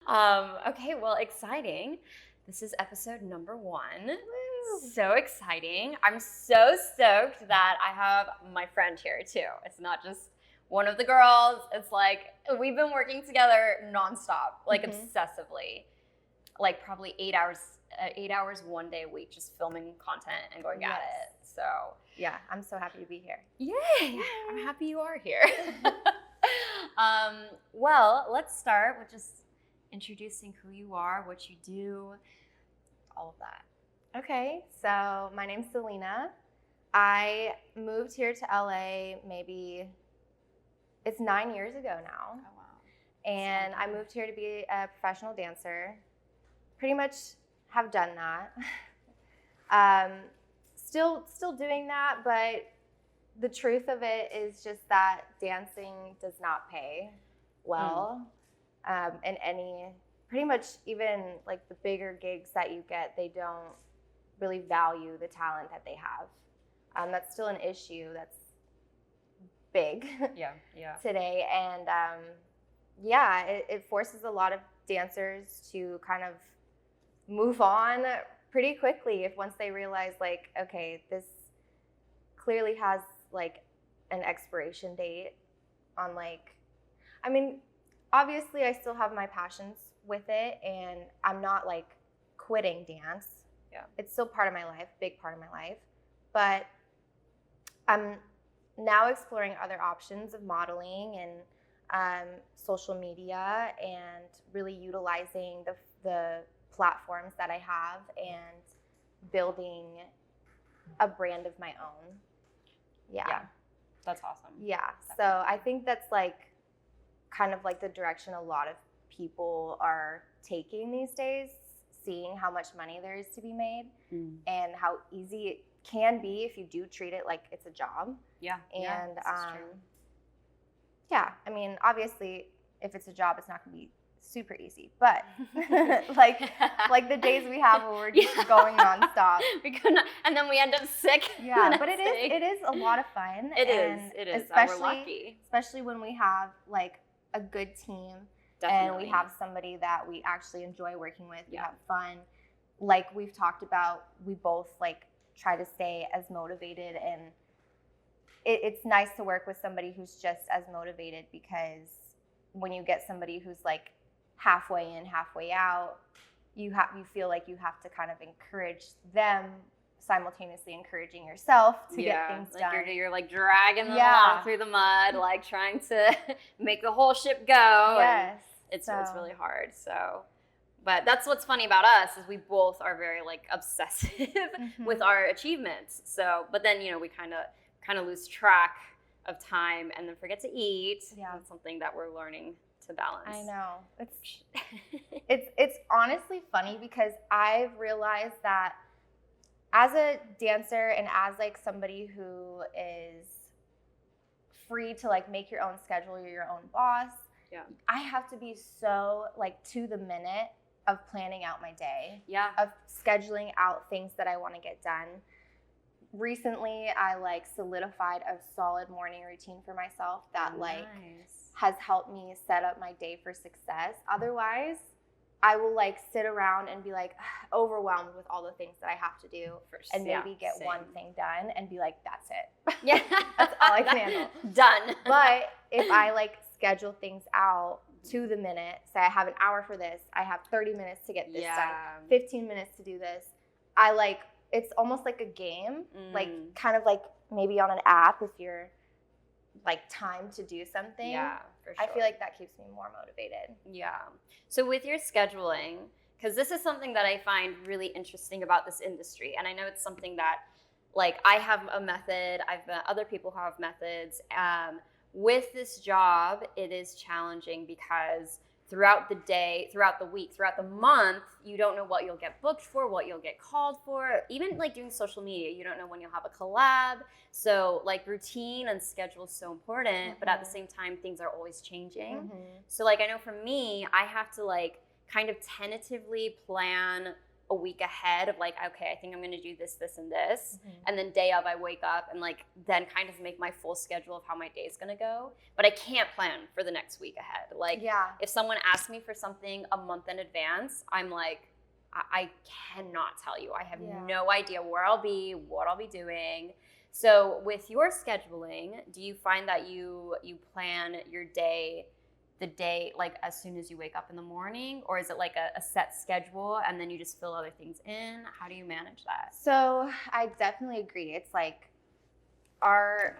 Okay, well, exciting. This is episode number 1. Woo. So exciting. I'm so stoked that I have my friend here too. It's not just one of the girls. It's like we've been working together nonstop, like obsessively, like probably 8 hours one day a week, just filming content and going at it. So yeah, I'm so happy to be here. yay! I'm happy you are here. Well, let's start with just introducing who you are, what you do, all of that. Okay, so my name's Selena. I moved here to LA it's 9 years ago now. Oh, wow. And I moved here to be a professional dancer. Pretty much have done that. Still doing that, but the truth of it is just that dancing does not pay well. And pretty much even like the bigger gigs that you get, they don't really value the talent that they have. That's still an issue that's big Yeah. today. And it forces a lot of dancers to kind of move on pretty quickly once they realize like, okay, this clearly has like an expiration date on like, I mean, obviously I still have my passions with it and I'm not like quitting dance. Yeah. It's still part of my life, big part of my life. But I'm now exploring other options of modeling and social media and really utilizing the platforms that I have and building a brand of my own. Yeah. That's awesome. Yeah. Definitely. So I think that's like kind of like the direction a lot of people are taking these days, seeing how much money there is to be made and how easy it can be if you do treat it like it's a job. Yeah. And this is true. yeah, I mean, obviously if it's a job, it's not going to be super easy, but like the days we have where we're just going nonstop. And then we end up sick. Yeah, but it is a lot of fun. It is. We're lucky. Especially when we have like a good team. Definitely. And we have somebody that we actually enjoy working with. We Yeah. have fun. Like we've talked about, we both like try to stay as motivated, and it's nice to work with somebody who's just as motivated, because when you get somebody who's like halfway in, halfway out, you feel like you have to kind of encourage them, simultaneously encouraging yourself to get things done. You're like dragging them along through the mud, like trying to make the whole ship go. Yes. It's really hard. So, but that's what's funny about us is we both are very like obsessive with our achievements. So, but then we kind of lose track of time and then forget to eat. Yeah. That's something that we're learning to balance. I know. It's honestly funny because I've realized that as a dancer and as like somebody who is free to like make your own schedule, you're your own boss. Yeah. I have to be so like to the minute of planning out my day. Yeah. Of scheduling out things that I want to get done. Recently, I like solidified a solid morning routine for myself that like has helped me set up my day for success. Otherwise, I will like sit around and be like overwhelmed with all the things that I have to do and maybe get one thing done and be like, that's it. Yeah. That's all I can handle. Done. But if I like schedule things out to the minute, say I have an hour for this, I have 30 minutes to get this done, 15 minutes to do this, I like, it's almost like a game, like kind of like maybe on an app if you're like timed to do something. Yeah, for sure. I feel like that keeps me more motivated. Yeah. So with your scheduling, because this is something that I find really interesting about this industry, and I know it's something that like I have a method, I've met other people who have methods. With this job, it is challenging because throughout the day, throughout the week, throughout the month, you don't know what you'll get booked for, what you'll get called for. Even like doing social media, you don't know when you'll have a collab. So like routine and schedule is so important, but at the same time, things are always changing. So like I know for me, I have to like kind of tentatively plan a a week ahead of like, okay, I think I'm gonna do this, this, and this. Mhm. And then day of I wake up and like then kind of make my full schedule of how my day's gonna go. But I can't plan for the next week ahead. Like Yeah. if someone asks me for something a month in advance, I'm like, I cannot tell you. I have no idea where I'll be, what I'll be doing. So with your scheduling, do you find that you plan your day the day like as soon as you wake up in the morning, or is it like a set schedule and then you just fill other things in? How do you manage that? So I definitely agree. It's like our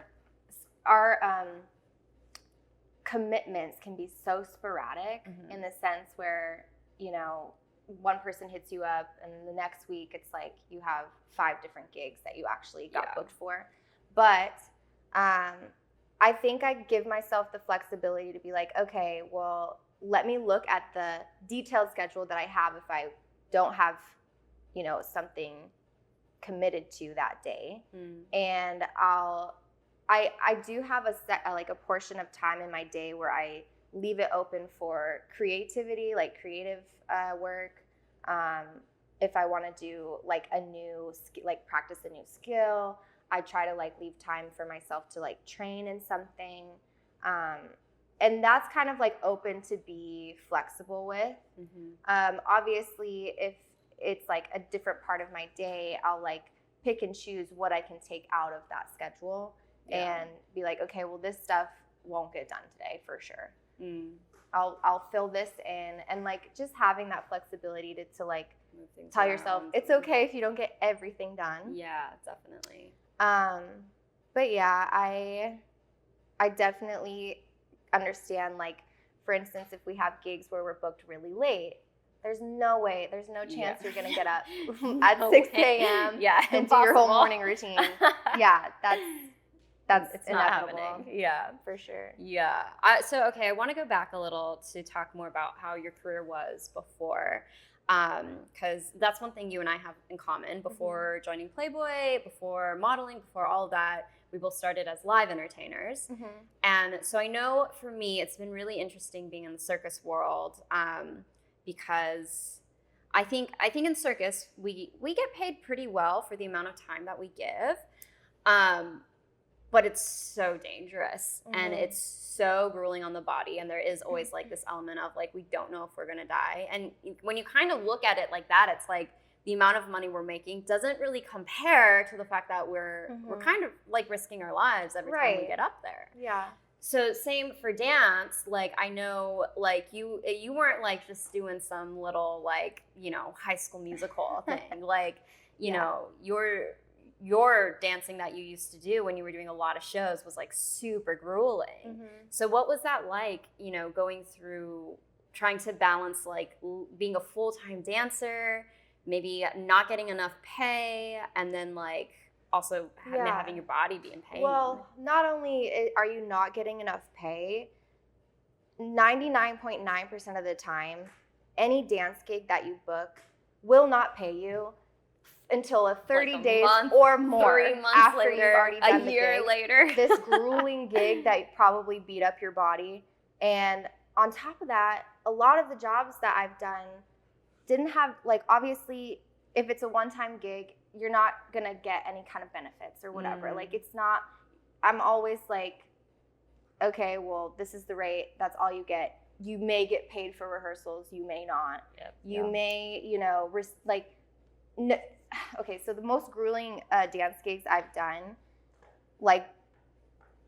commitments can be so sporadic in the sense where, you know, one person hits you up and the next week it's like you have 5 different gigs that you actually got booked for. But I think I give myself the flexibility to be like, okay, well, let me look at the detailed schedule that I have if I don't have, you know, something committed to that day. And I do have a portion of time in my day where I leave it open for creativity, like creative work. If I want to do like practice a new skill, I try to like leave time for myself to like train in something. And that's kind of like open to be flexible with. Obviously, if it's like a different part of my day, I'll like pick and choose what I can take out of that schedule and be like, okay, well, this stuff won't get done today for sure. I'll fill this in, and like just having that flexibility to like tell yourself it's okay if you don't get everything done. Yeah, definitely. But yeah, I definitely understand, like, for instance, if we have gigs where we're booked really late, there's no chance you're gonna get up at 6 a.m. and do your whole morning routine. Yeah, that's it's inevitable. not happening. Yeah, for sure. Yeah. So okay, I want to go back a little to talk more about how your career was before, because that's one thing you and I have in common. Before joining Playboy, before modeling, before all of that, we both started as live entertainers. And so I know for me, it's been really interesting being in the circus world, because I think in circus we get paid pretty well for the amount of time that we give. But it's so dangerous and it's so grueling on the body. And there is always like this element of like, we don't know if we're gonna die. And when you kind of look at it like that, it's like the amount of money we're making doesn't really compare to the fact that we're kind of like risking our lives every time we get up there. Yeah. So same for dance. Like I know like you weren't like just doing some little like, you know, High School Musical thing. Like, you know, your dancing that you used to do when you were doing a lot of shows was like super grueling. So what was that like, you know, going through trying to balance like being a full-time dancer, maybe not getting enough pay, and then like also having your body be in pain? Well, not only are you not getting enough pay, 99.9% of the time, any dance gig that you book will not pay you until a 30 like a days month, or more 3 months after later, you've already done a the year gig. later. This grueling gig that probably beat up your body. And on top of that, a lot of the jobs that I've done didn't have, like, obviously, if it's a one-time gig, you're not going to get any kind of benefits or whatever. Like, it's not, I'm always like, okay, well, this is the rate. That's all you get. You may get paid for rehearsals. You may not. You may, you know, okay, so the most grueling dance gigs I've done, like,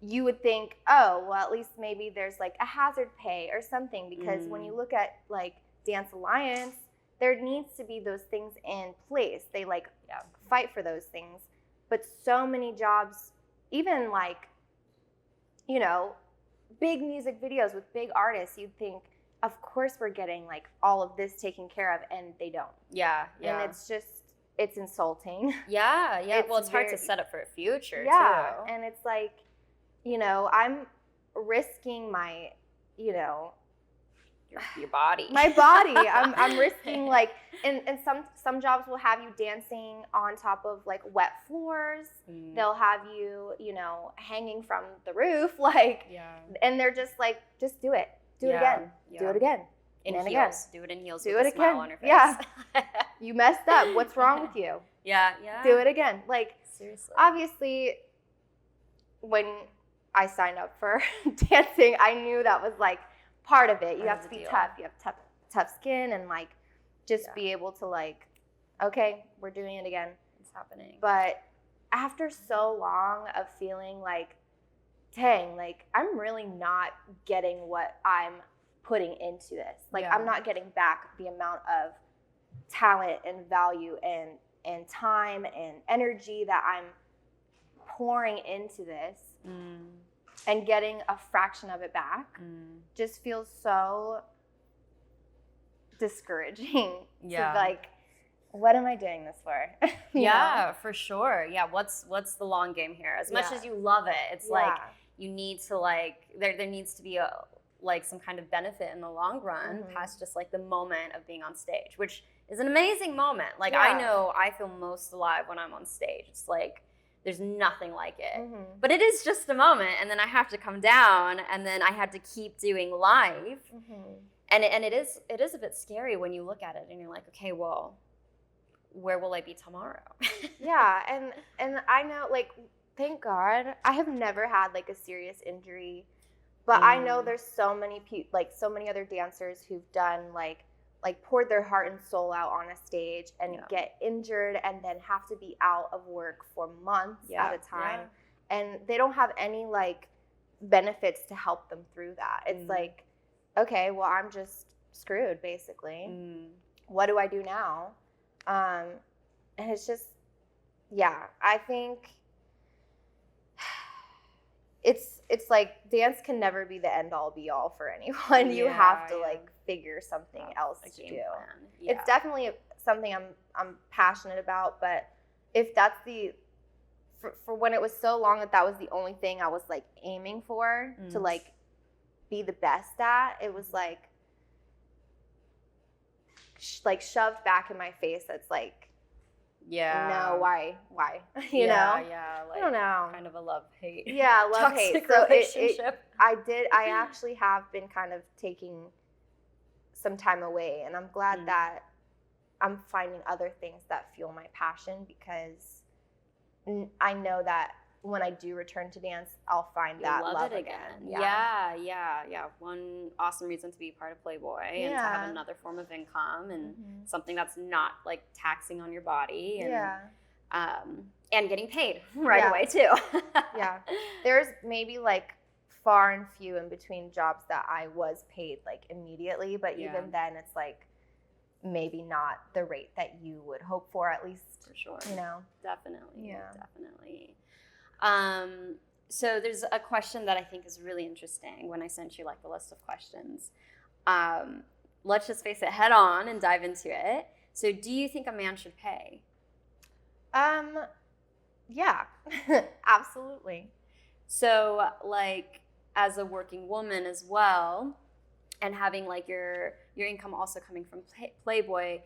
you would think, oh, well, at least maybe there's like a hazard pay or something, because when you look at like Dance Alliance, there needs to be those things in place. They like fight for those things. But so many jobs, even like, you know, big music videos with big artists, you'd think, of course we're getting like all of this taken care of, and they don't. And it's just, it's insulting. Well, it's hard to set up for a future too. And it's like, you know, I'm risking my, you know, your body. My body. I'm risking like, and some jobs will have you dancing on top of like wet floors. They'll have you, you know, hanging from the roof, like, and they're just like, just do it. Do it again. Do it again. In And heels. Do it in heels Do with it a smile again. on her face. Yeah. You messed up. What's wrong with you? Yeah. Do it again. Like, Seriously. obviously, when I signed up for dancing, I knew that was like part of it. You Part have of to the be deal. tough. You have tough skin and like just Yeah. be able to like, okay, we're doing it again. It's happening. But after so long of feeling like, dang, like I'm really not getting what I'm putting into this. Like Yeah. I'm not getting back the amount of talent and value and time and energy that I'm pouring into this, and getting a fraction of it back just feels so discouraging. Yeah. To like, what am I doing this for? You Yeah, for sure. Yeah, what's the long game here? As much Yeah. as you love it, it's know? like Yeah. you need to like there needs to be a like some kind of benefit in the long run Mhm. past just like the moment of being on stage, which is an amazing moment. Like I Yeah. know I feel most alive when I'm on stage. It's like there's nothing like it. Mhm. But it is just a moment, and then I have to come down, and then I had to keep doing live. Mhm. And it is a bit scary when you look at it and you're like, okay, well, where will I be tomorrow? Yeah, and I know, like, thank God I have never had like a serious injury, but I know there's so many so many other dancers who've done like poured their heart and soul out on a stage and Yeah. get injured and then have to be out of work for months at a time, and they don't have any like benefits to help them through that. It's like, okay, well, I'm just screwed basically. What do I do now? And it's just, yeah, I think it's like dance can never be the end all be all for anyone. You have to like figure something else to do. Yeah. It's definitely something I'm passionate about, but if that's for when it was so long that was the only thing I was like aiming for to like be the best at, it was like shoved back in my face. That's like, no, why you know? Yeah, like I don't know. kind of a love-hate. Yeah, love-hate. Toxic So relationship. I actually have been kind of taking some time away, and I'm glad that I'm finding other things that fuel my passion, because I know that when I do return to dance, I'll find that love it again. Yeah. One awesome reason to be part of Playboy and to have another form of income and something that's not like taxing on your body and getting paid right away too. Yeah. There's maybe like far and few in between jobs that I was paid like immediately, but even then it's like maybe not the rate that you would hope for, at least, for sure. You know? Definitely. Yeah. Definitely. So there's a question that I think is really interesting when I sent you like the list of questions. Let's just face it head on and dive into it. So do you think a man should pay? Yeah, absolutely. So like as a working woman as well, and having like your income also coming from Playboy,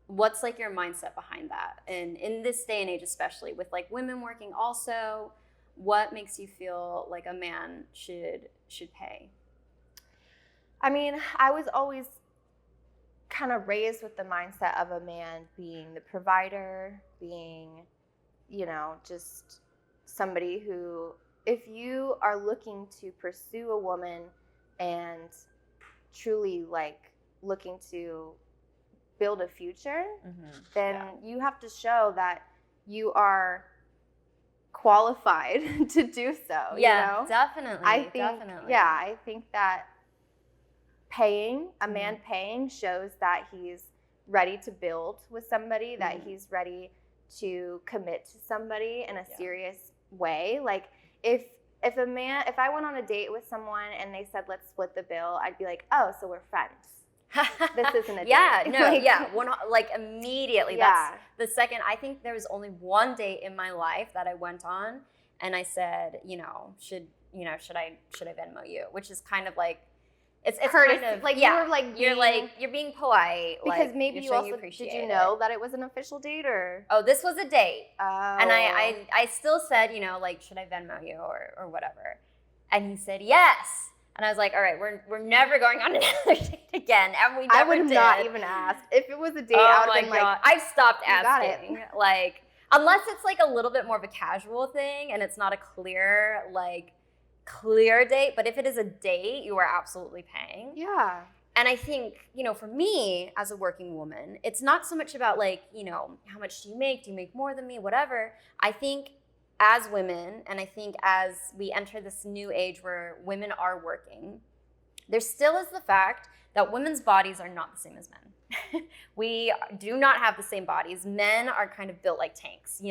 what's like your mindset behind that? And in this day and age, especially with like women working also, what makes you feel like a man should pay? I mean, I was always kind of raised with the mindset of a man being the provider, being, just somebody who, if you are looking to pursue a woman and truly like looking to build a future, then you have to show that you are qualified to do so. Yeah, definitely. I think that a man paying shows that he's ready to build with somebody, that he's ready to commit to somebody in a serious way. Like if I went on a date with someone and they said, let's split the bill, I'd be like, oh, so we're friends. This isn't a date. Like immediately. Yeah. That's the second. I think there was only one date in my life that I went on and I said, should I Venmo you? Which is kind of like, it's courtesy. kind of like you're being polite, because like, maybe you also did you know that it was an official date, or this was a date, and I still said, like, should I Venmo you or whatever, and he said yes, And I was like, all right, we're never going on another date again. And we never I would did. not even ask. If it was a date, Oh I would my have been God. like, I've stopped "You got it." asking. Like, unless it's like a little bit more of a casual thing and it's not a clear date. But if it is a date, you are absolutely paying. yeah. And I think, for me as a working woman, it's not so much about like, how much do you make? Do you make more than me? Whatever. I think as women, and I think as we enter this new age where women are working, there still is the fact that women's bodies are not the same as men. We do not have the same bodies. Men are kind of built like tanks,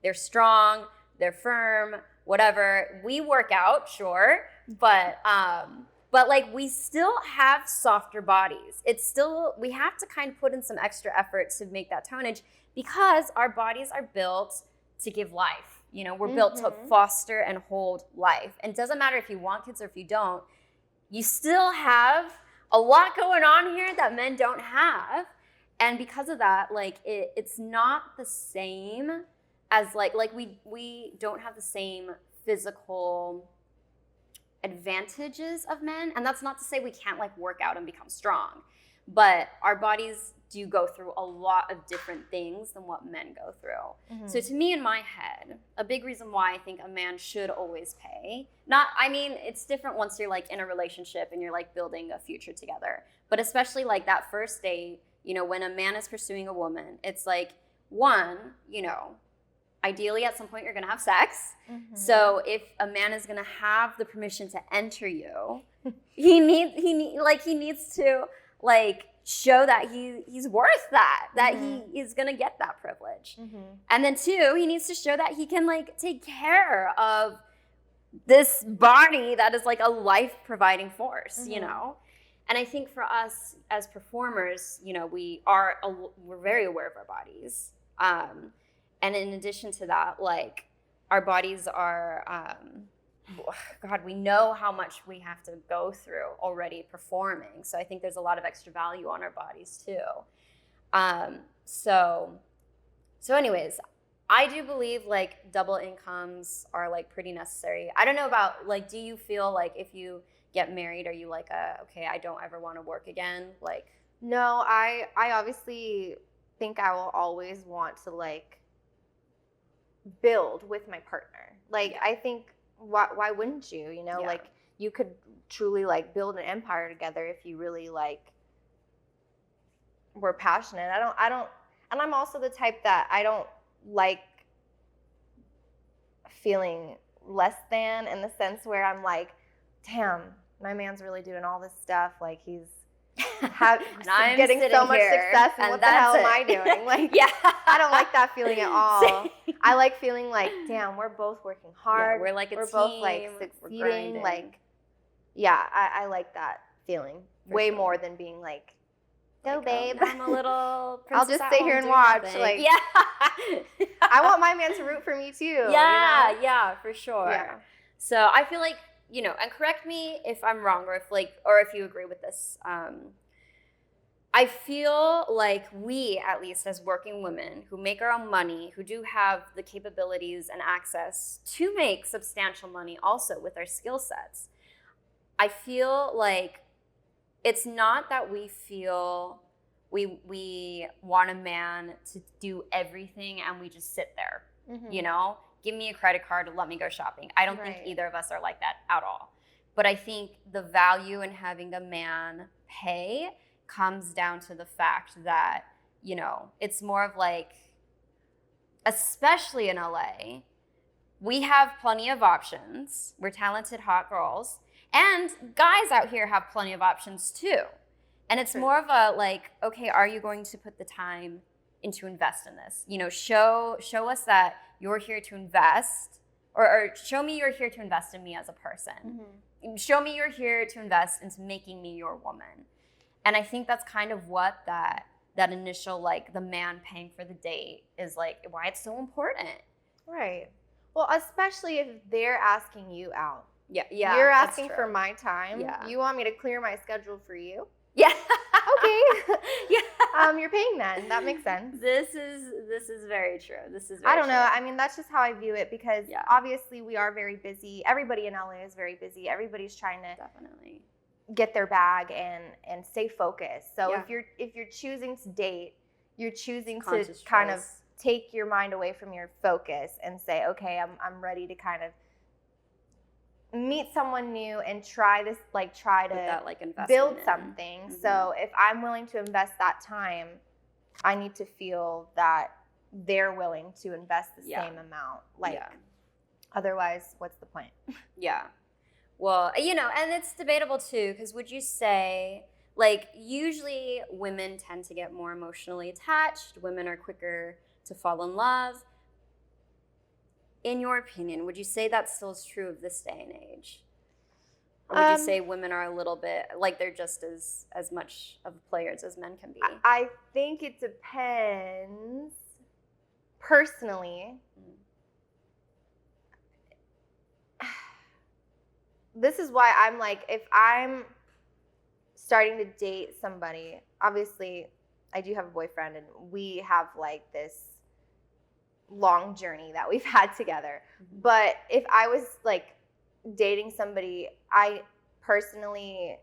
They're strong, they're firm, whatever. We work out, sure, but like we still have softer bodies. We have to kind of put in some extra effort to make that tonnage because our bodies are built to give life. We're built to foster and hold life. And it doesn't matter if you want kids or if you don't, you still have a lot going on here that men don't have. And because of that, like it's not the same as like we don't have the same physical advantages of men. And that's not to say we can't like work out and become strong, but our bodies do go through a lot of different things than what men go through. So to me, in my head, a big reason why I think a man should always pay, it's different once you're like in a relationship and you're like building a future together, but especially like that first date, when a man is pursuing a woman, it's like one, ideally at some point you're going to have sex. So if a man is going to have the permission to enter you, he needs to like show that he's worth that he is going to get that privilege. And then two, he needs to show that he can like take care of this body that is like a life providing force, And I think for us as performers, we're very aware of our bodies. And in addition to that, like our bodies are, God, we know how much we have to go through already performing. So I think there's a lot of extra value on our bodies too. So anyways, I do believe like double incomes are like pretty necessary. I don't know about like, do you feel like if you get married, are you like, okay, I don't ever want to work again? Like, no, I obviously think I will always want to like build with my partner. Like, I think why wouldn't you? Like you could truly like build an empire together if you really like were passionate. I don't, and I'm also the type that I don't like feeling less than, in the sense where I'm like, damn, my man's really doing all this stuff. Like he's getting so much success, and what the hell am I doing? Like, yeah. I don't like that feeling at all. Same. I like feeling like, damn, we're both working hard. Yeah, we're like we're both like succeeding. Like, yeah, I like that feeling way more than being like, go babe. I'm a little I'll just sit here and watch. Nothing. Like, yeah. I want my man to root for me too. Yeah, yeah, for sure. Yeah. So I feel like, and correct me if I'm wrong or if you agree with this. I feel like we, at least as working women who make our own money, who do have the capabilities and access to make substantial money also with our skill sets, I feel like it's not that we feel we want a man to do everything and we just sit there, give me a credit card and let me go shopping. I don't think either of us are like that at all. But I think the value in having a man pay comes down to the fact that, it's more of like, especially in LA, we have plenty of options. We're talented, hot girls. And guys out here have plenty of options too. And it's more of a like, okay, are you going to put the time in to invest in this? Show us that you're here to invest, or show me you're here to invest in me as a person. Show me you're here to invest into making me your woman. And I think that's kind of what that initial, like the man paying for the date is like, why it's so important. Right. Well, especially if they're asking you out. Yeah. Yeah. You're asking for my time. Yeah. You want me to clear my schedule for you? Yeah. Okay. Yeah. You're paying men. That makes sense. This is very true. This is very I don't know. true. I mean, that's just how I view it because Yeah. obviously we are very busy. Everybody in LA is very busy. Everybody's trying to Definitely. get their bag and stay focused. So Yeah. if you're choosing to date, you're choosing to Conscious kind of choice. take your mind away from your focus and say, okay, I'm ready to kind of meet someone new and try Put to that like investment build in. something. Mhm. So if I'm willing to invest that time, I need to feel that they're willing to invest the Yeah. same amount. Like Yeah. otherwise, what's the point? Yeah. Well, and it's debatable too, because would you say, like, usually women tend to get more emotionally attached, women are quicker to fall in love. In your opinion, would you say that still is true of this day and age? Or would you say women are a little bit, like, they're just as much of players as men can be? I think it depends. Personally, this is why I'm like, if I'm starting to date somebody, obviously I do have a boyfriend and we have like this long journey that we've had together. Mhm. But if I was like dating somebody, I personally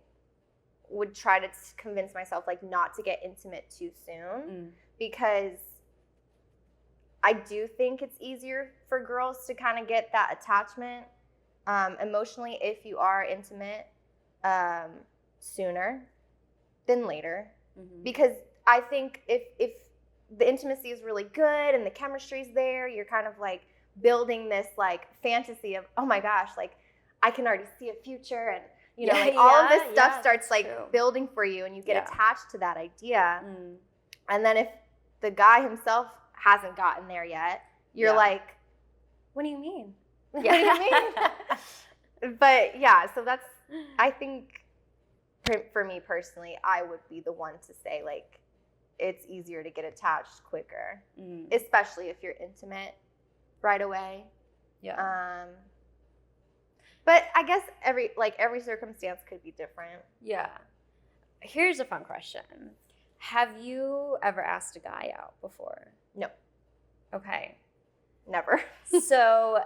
would try to convince myself like not to get intimate too soon because I do think it's easier for girls to kind of get that attachment emotionally if you are intimate sooner than later. Mhm. Because I think if the intimacy is really good and the chemistry's there, you're kind of like building this like fantasy of, oh my gosh, like I can already see a future and like all of this stuff starts like true. building for you and you get attached to that idea. Mm. And then if the guy himself hasn't gotten there yet, you're like, what do you mean? What do you mean? But yeah, so that's, I think for me personally, I would be the one to say like, it's easier to get attached quicker, especially if you're intimate right away. Yeah. But I guess every circumstance could be different. Yeah. Here's a fun question. Have you ever asked a guy out before? No. Okay. Never. So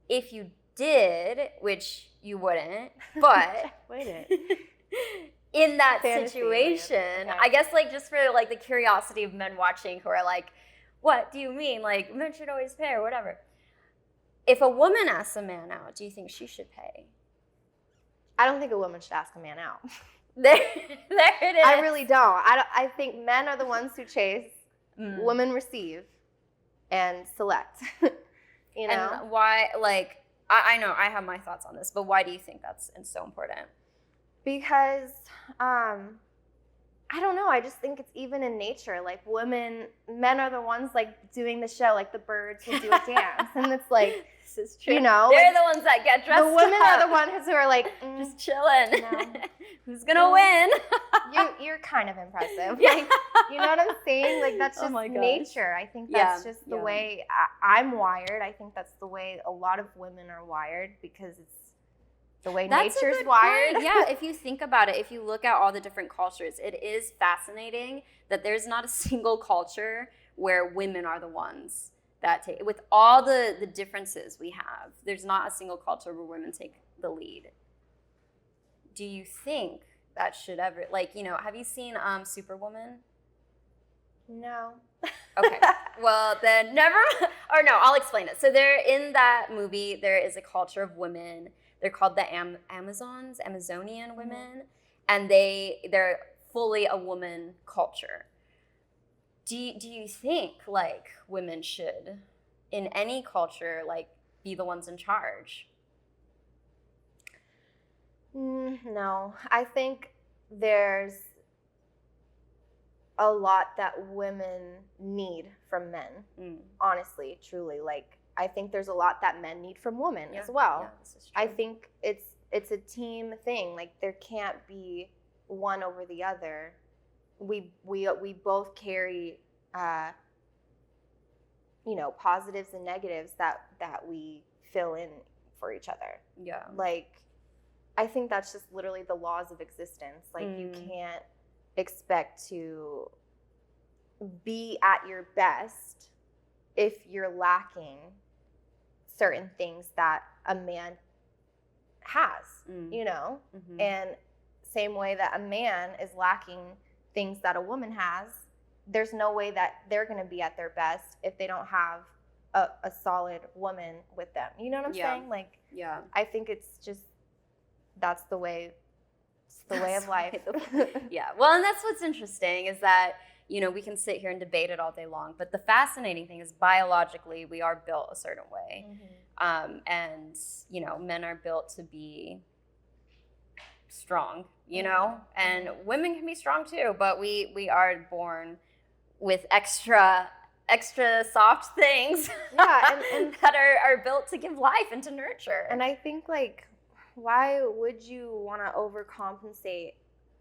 if you did, which you wouldn't, but in that Fantasy situation, land. Okay. I guess like just for like the curiosity of men watching who are like, what do you mean? Like men should always pay or whatever. If a woman asks a man out, do you think she should pay? I don't think a woman should ask a man out. There it is. I really don't. I think men are the ones who chase, women receive, and select. You know? And why, like, I know I have my thoughts on this, but why do you think that's so important? Because, I don't know. I just think it's even in nature. Like men are the ones like doing the show, like the birds will do a dance. And it's like, this is true. You know, they're like, the ones that get dressed the women up. are the ones who are like, just chilling. No. Who's gonna win? You're kind of impressive. Yeah. Like, you know what I'm saying? Like that's Oh just my gosh. nature. I think that's just the yeah. way I'm wired. I think that's the way a lot of women are wired because it's the way That's a nature's good wired. point. Yeah, if you think about it, if you look at all the different cultures, it is fascinating that there's not a single culture where women are the ones that take, with all the differences we have, there's not a single culture where women take the lead. Do you think that should ever, like, have you seen Superwoman? No. Okay. Well, then never, or no, I'll explain it. So in that movie, there is a culture of women. They're called the Amazonian women, and they're fully a woman culture. Do you think like women should, in any culture, like be the ones in charge? No, I think there's a lot that women need from men. Honestly, truly, like I think there's a lot that men need from women as well. Yeah, this is true. I think it's a team thing. Like there can't be one over the other. We both carry positives and negatives that we fill in for each other. Yeah. Like I think that's just literally the laws of existence. Like you can't expect to be at your best if you're lacking certain things that a man has, you know? Mm-hmm. And same way that a man is lacking things that a woman has, there's no way that they're going to be at their best if they don't have a solid woman with them. You know what I'm saying? Like, yeah, I think it's just, that's the way, it's the way of life. Yeah. Well, and that's what's interesting is that, you know, we can sit here and debate it all day long, but the fascinating thing is biologically we are built a certain way. And, you know, men are built to be strong, you know, and women can be strong too, but we are born with extra soft things and that are built to give life and to nurture. And I think, like, why would you want to overcompensate?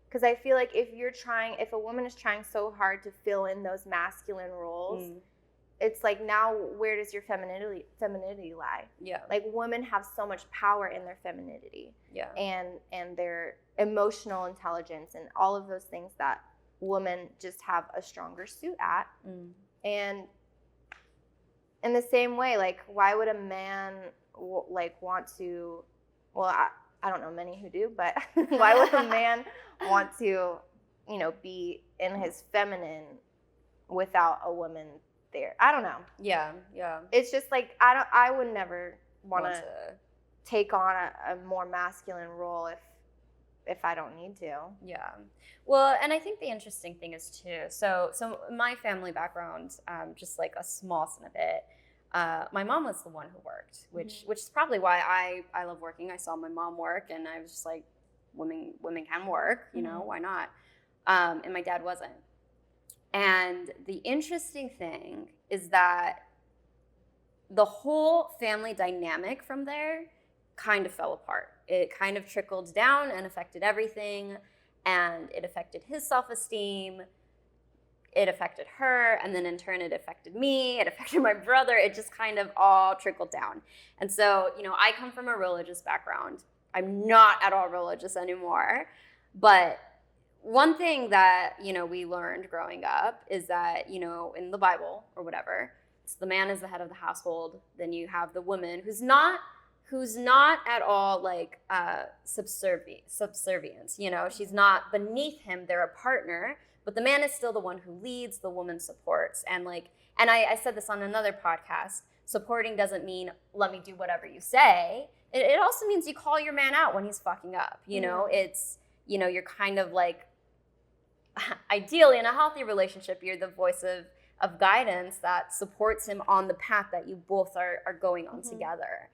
Because I feel like if a woman is trying so hard to fill in those masculine roles, it's like, now where does your femininity lie? Yeah. Like, women have so much power in their femininity. Yeah. And their emotional intelligence and all of those things that women just have a stronger suit at. And in the same way, like, why would a man want to, well, I don't know many who do, but why would a man want to, you know, be in his feminine without a woman there? I don't know. Yeah. It's just like, I would never want to take on a more masculine role if I don't need to. Yeah. Well, and I think the interesting thing is too, so my family background, just like a small snippet, my mom was the one who worked, which is probably why I love working. I saw my mom work and I was just like, women can work, you know, why not? And my dad wasn't. And the interesting thing is that the whole family dynamic from there kind of fell apart. It kind of trickled down and affected everything. And it affected his self-esteem. It affected her. And then in turn, it affected me. It affected my brother. It just kind of all trickled down. And so, you know, I come from a religious background. I'm not at all religious anymore. But one thing that, you know, we learned growing up is that, you know, in the Bible or whatever, it's the man is the head of the household. Then you have the woman who's not at all like subservient. You know, she's not beneath him. They're a partner, but the man is still the one who leads, the woman supports. And I said this on another podcast, supporting doesn't mean let me do whatever you say. It also means you call your man out when he's fucking up. You know, it's, you know, you're kind of like, ideally in a healthy relationship, you're the voice of guidance that supports him on the path that you both are going on together.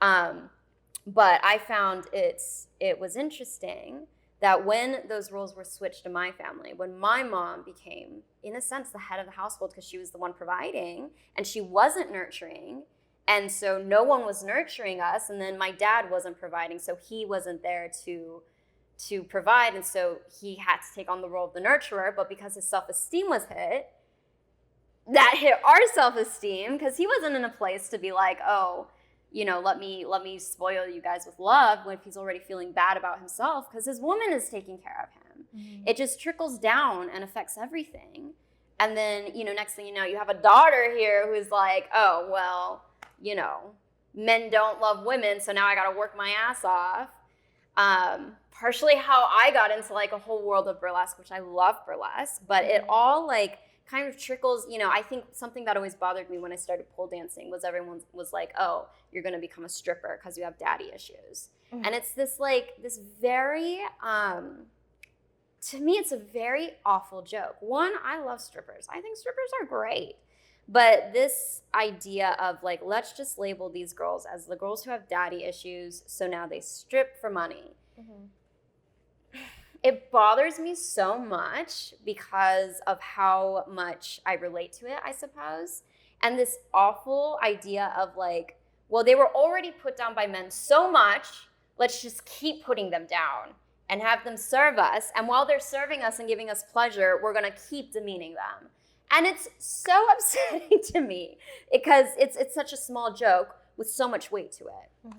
But I found it was interesting that when those roles were switched in my family, when my mom became, in a sense, the head of the household because she was the one providing and she wasn't nurturing, and so no one was nurturing us, and then my dad wasn't providing, so he wasn't there to provide, and so he had to take on the role of the nurturer. But because his self-esteem was hit, that hit our self-esteem because he wasn't in a place to be like, oh, you know, let me spoil you guys with love when he's already feeling bad about himself because his woman is taking care of him. It just trickles down and affects everything. And then, you know, next thing you know, you have a daughter here who's like, oh, well, you know, men don't love women, so now I got to work my ass off. Partially how I got into like a whole world of burlesque, which I love burlesque, but it all like kind of trickles, you know. I think something that always bothered me when I started pole dancing was everyone was like, oh, you're going to become a stripper because you have daddy issues. And it's this very, to me, it's a very awful joke. One, I love strippers. I think strippers are great. But this idea of like, let's just label these girls as the girls who have daddy issues, so now they strip for money. It bothers me so much because of how much I relate to it, I suppose. And this awful idea of like, well, they were already put down by men so much, let's just keep putting them down and have them serve us. And while they're serving us and giving us pleasure, we're going to keep demeaning them. And it's so upsetting to me because it's such a small joke with so much weight to it.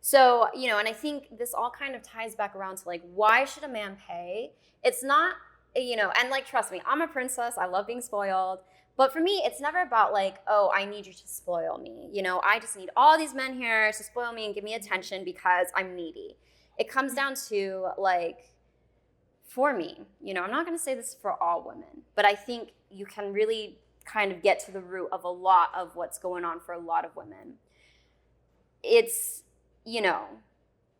So, you know, and I think this all kind of ties back around to like, why should a man pay? It's not you know, and like, trust me, I'm a princess. I love being spoiled. But for me, it's never about like, oh, I need you to spoil me. You know, I just need all these men here to spoil me and give me attention because I'm needy. It comes down to like, for me, you know, I'm not going to say this for all women, but I think you can really kind of get to the root of a lot of what's going on for a lot of women. It's, you know,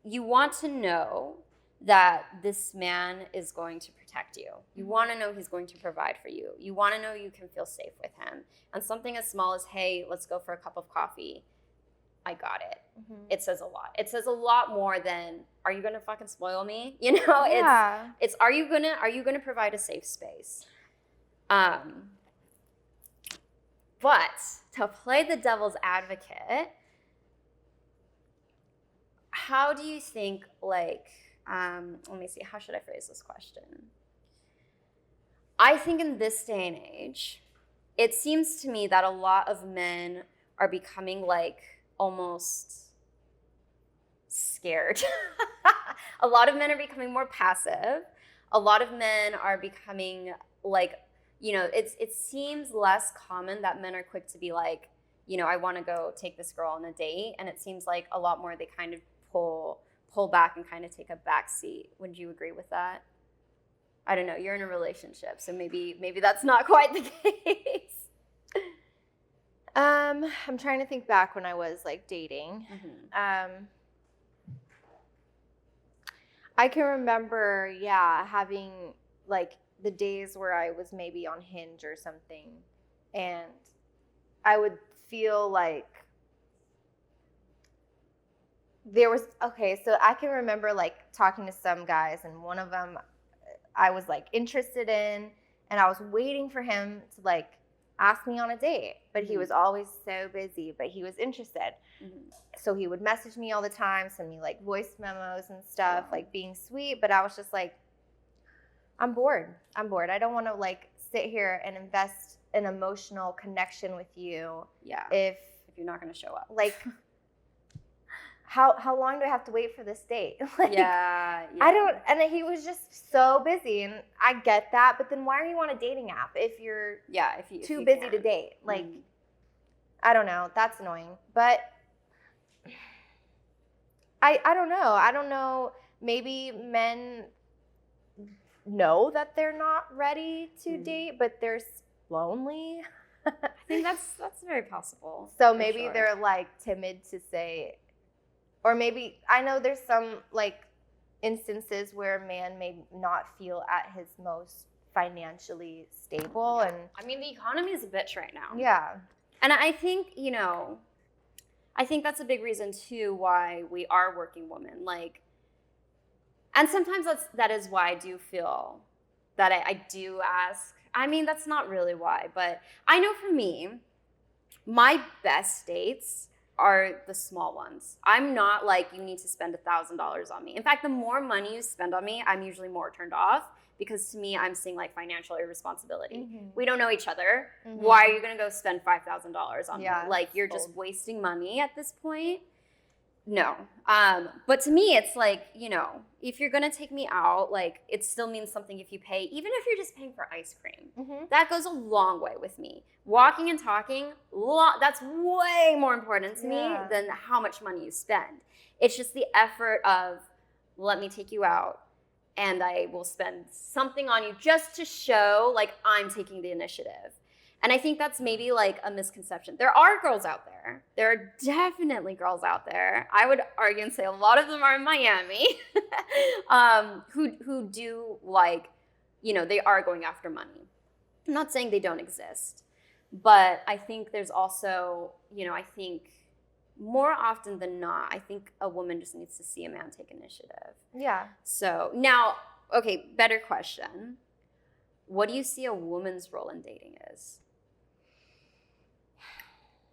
you want to know that this man is going to protect you. You want to know he's going to provide for you. You want to know you can feel safe with him. And something as small as, hey, let's go for a cup of coffee. I got it. Mm-hmm. It says a lot. It says a lot more than, are you going to fucking spoil me? You know, yeah. it's are you going to provide a safe space? But to play the devil's advocate, how do you think, like, let me see, how should I phrase this question? I think in this day and age, it seems to me that a lot of men are becoming like almost scared. A lot of men are becoming more passive. A lot of men are becoming like, you know, it seems less common that men are quick to be like, you know, I want to go take this girl on a date. And it seems like a lot more they kind of pull back and kind of take a back seat. Would you agree with that? I don't know. You're in a relationship, so maybe that's not quite the case. I'm trying to think back when I was like dating. Mm-hmm. I can remember, having like the days where I was maybe on Hinge or something, and I would feel like so I can remember like talking to some guys, and one of them I was like interested in, and I was waiting for him to like ask me on a date, but he was always so busy, but he was interested. Mm-hmm. So he would message me all the time, send me like voice memos and stuff, like being sweet, but I was just like, I'm bored. I don't want to like sit here and invest an emotional connection with you. Yeah. If you're not going to show up. Like, how long do I have to wait for this date? Like, yeah. I don't, and he was just so busy, and I get that, but then why are you on a dating app if you're too busy to date? Like, I don't know. That's annoying. But I don't know. I don't know. Maybe men know that they're not ready to date, but they're lonely. I think that's very possible. So maybe they're like timid to say, or maybe, I know there's some like instances where a man may not feel at his most financially stable. Yeah. And I mean, the economy is a bitch right now. Yeah. And I think, you know, I think that's a big reason too why we are working women. Like, and sometimes that is why I do feel that I do ask. I mean, that's not really why, but I know for me, my best dates are the small ones. I'm not like, you need to spend $1,000 on me. In fact, the more money you spend on me, I'm usually more turned off, because to me, I'm seeing like financial irresponsibility. Mm-hmm. We don't know each other. Mm-hmm. Why are you going to go spend $5,000 on me? Like, you're just wasting money at this point. No. But to me, it's like, you know, if you're going to take me out, like, it still means something if you pay, even if you're just paying for ice cream. Mm-hmm. That goes a long way with me. Walking and talking, that's way more important to me than how much money you spend. It's just the effort of, let me take you out, and I will spend something on you just to show, like, I'm taking the initiative. And I think that's maybe like a misconception. There are girls out there. There are definitely girls out there. I would argue and say a lot of them are in Miami who do, like, you know, they are going after money. I'm not saying they don't exist, but I think there's also, you know, I think more often than not, I think a woman just needs to see a man take initiative. Yeah. So now, okay, better question. What do you see a woman's role in dating is?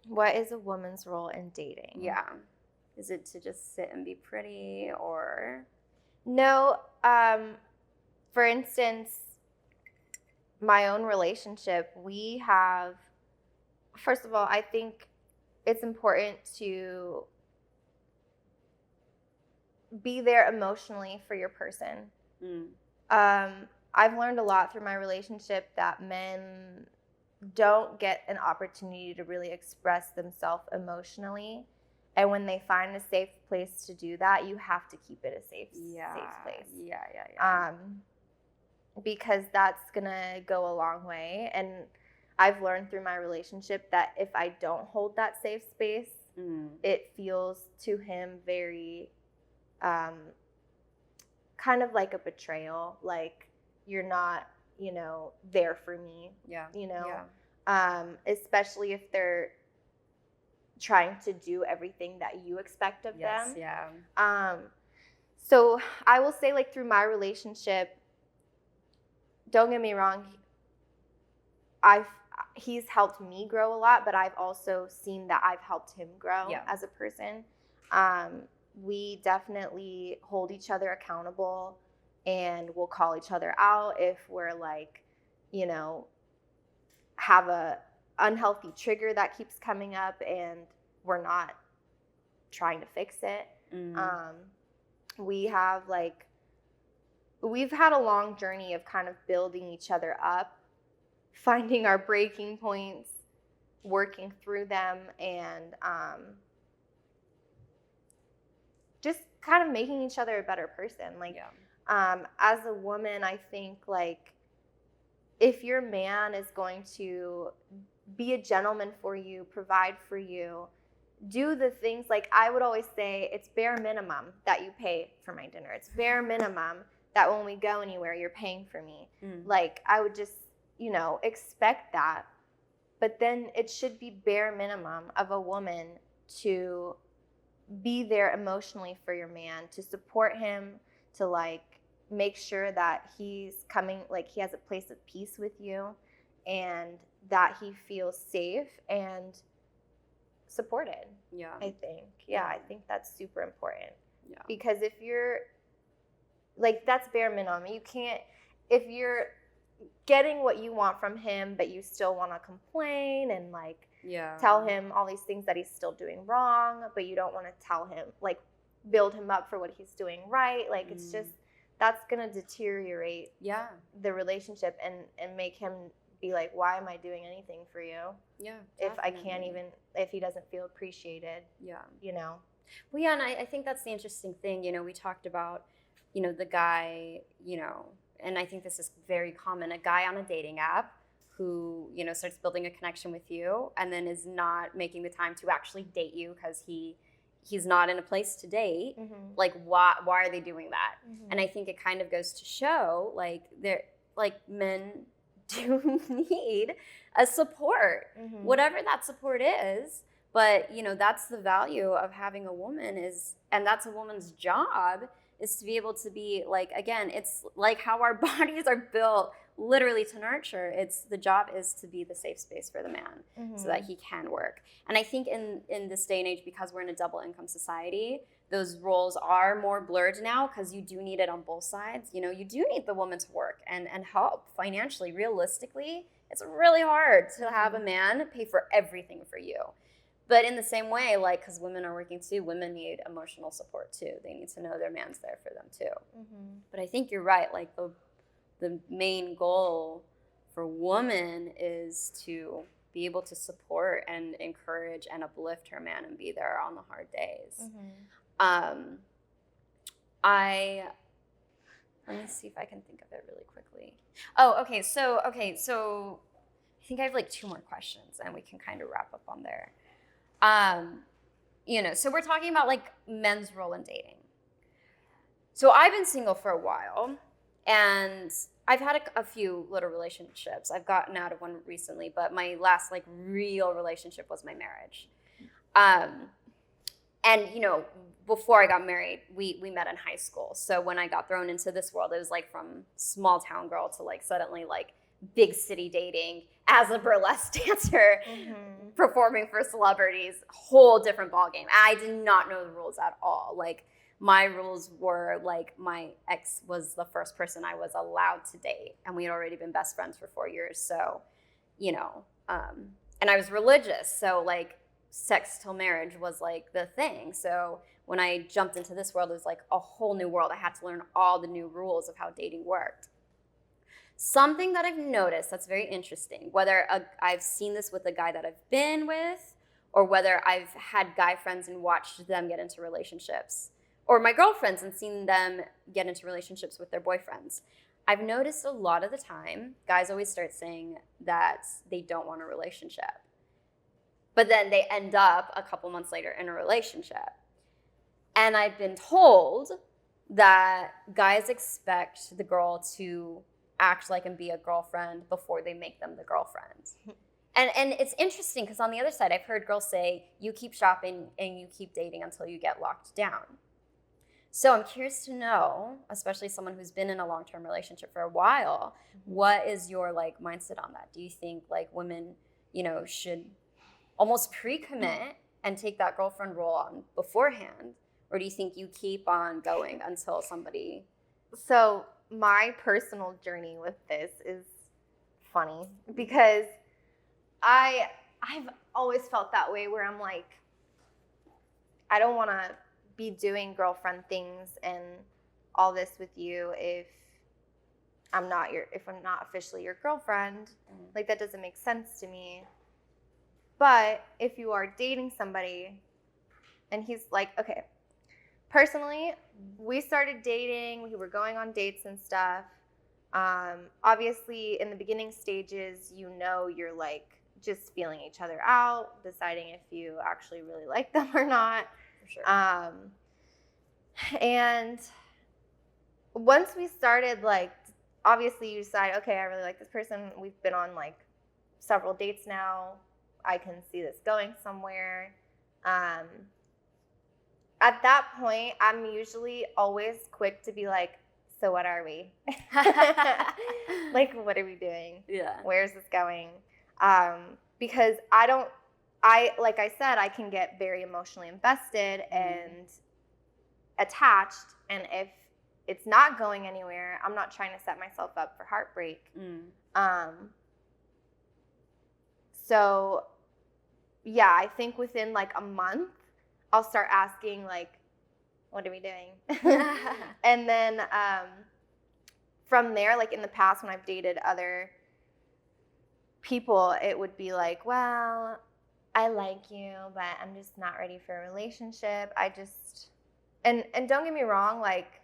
What is a woman's role in dating? Yeah. Is it to just sit and be pretty, or? No. For instance, my own relationship, we have, first of all, I think it's important to be there emotionally for your person. I've learned a lot through my relationship that men don't get an opportunity to really express themselves emotionally. And when they find a safe place to do that, you have to keep it a safe place. Yeah. Because that's gonna go a long way. And I've learned through my relationship that if I don't hold that safe space, it feels to him very kind of like a betrayal. Like you're not, there for me. Yeah. Especially if they're trying to do everything that you expect of them. Yeah. So I will say, like, through my relationship, don't get me wrong, he's helped me grow a lot, but I've also seen that I've helped him grow as a person. We definitely hold each other accountable, and we'll call each other out if we're like, have a unhealthy trigger that keeps coming up and we're not trying to fix it. We've had a long journey of kind of building each other up, finding our breaking points, working through them, and just kind of making each other a better person. As a woman, I think, like, if your man is going to be a gentleman for you, provide for you, do the things, like I would always say, it's bare minimum that you pay for my dinner. It's bare minimum that when we go anywhere, you're paying for me. Like, I would just, expect that. But then it should be bare minimum of a woman to be there emotionally for your man, to support him, to like make sure that he's coming, like he has a place of peace with you, and that he feels safe and supported. I think that's super important. Because if you're like, that's bare minimum. You can't, if you're getting what you want from him but you still want to complain and like tell him all these things that he's still doing wrong, but you don't want to tell him, like, build him up for what he's doing right, like it's just, that's gonna deteriorate the relationship and make him be like, why am I doing anything for you if I can't even, if he doesn't feel appreciated. Well, and I think that's the interesting thing. We talked about the guy, and I think this is very common, a guy on a dating app who starts building a connection with you and then is not making the time to actually date you because he's not in a place to date. Like, why are they doing that? And I think it kind of goes to show, like, they're like, men do need a support, whatever that support is. But that's the value of having a woman, and that's a woman's job, is to be able to be, like, again, it's like how our bodies are built literally to nurture. It's the job is to be the safe space for the man so that he can work. And I think in this day and age, because we're in a double income society, those roles are more blurred now, because you do need it on both sides. You do need the woman to work and help financially. Realistically, it's really hard to have a man pay for everything for you. But in the same way, like, because women are working too, women need emotional support too. They need to know their man's there for them too. But I think you're right. Like, the main goal for woman is to be able to support and encourage and uplift her man and be there on the hard days. Let me see if I can think of it really quickly. So I think I have like 2 more questions and we can kind of wrap up on there. So we're talking about like men's role in dating. So I've been single for a while, and I've had a few little relationships. I've gotten out of one recently, but my last like real relationship was my marriage. And before I got married, we met in high school. So when I got thrown into this world, it was like from small town girl to like suddenly like big city dating as a burlesque dancer, performing for celebrities, whole different ballgame. I did not know the rules at all. Like, my rules were like, my ex was the first person I was allowed to date, and we had already been best friends for 4 years. So, and I was religious. So like, sex till marriage was like the thing. So when I jumped into this world, it was like a whole new world. I had to learn all the new rules of how dating worked. Something that I've noticed that's very interesting, whether I've seen this with a guy that I've been with, or whether I've had guy friends and watched them get into relationships, or my girlfriends and seen them get into relationships with their boyfriends. I've noticed a lot of the time, guys always start saying that they don't want a relationship. But then they end up a couple months later in a relationship. And I've been told that guys expect the girl to act like and be a girlfriend before they make them the girlfriend. And it's interesting because on the other side, I've heard girls say, you keep shopping and you keep dating until you get locked down. So I'm curious to know, especially someone who's been in a long-term relationship for a while, what is your like mindset on that? Do you think like women, should almost pre-commit and take that girlfriend role on beforehand? Or do you think you keep on going until somebody... So my personal journey with this is funny because I've always felt that way where I'm like, I don't want to be doing girlfriend things and all this with you if I'm not officially your girlfriend. Like, that doesn't make sense to me. But if you are dating somebody and he's like, okay, personally, we started dating, we were going on dates and stuff. Obviously in the beginning stages, you're like just feeling each other out, deciding if you actually really like them or not. For sure. And once we started, like, obviously you decide, okay, I really like this person. We've been on like several dates now. I can see this going somewhere. At that point, I'm usually always quick to be like, so what are we? Like, what are we doing? Yeah. Where's this going? Because like I said, I can get very emotionally invested and attached. And if it's not going anywhere, I'm not trying to set myself up for heartbreak. So yeah, I think within like a month, I'll start asking like, what are we doing? And then from there, like in the past when I've dated other people, it would be like, well, I like you, but I'm just not ready for a relationship. And don't get me wrong, like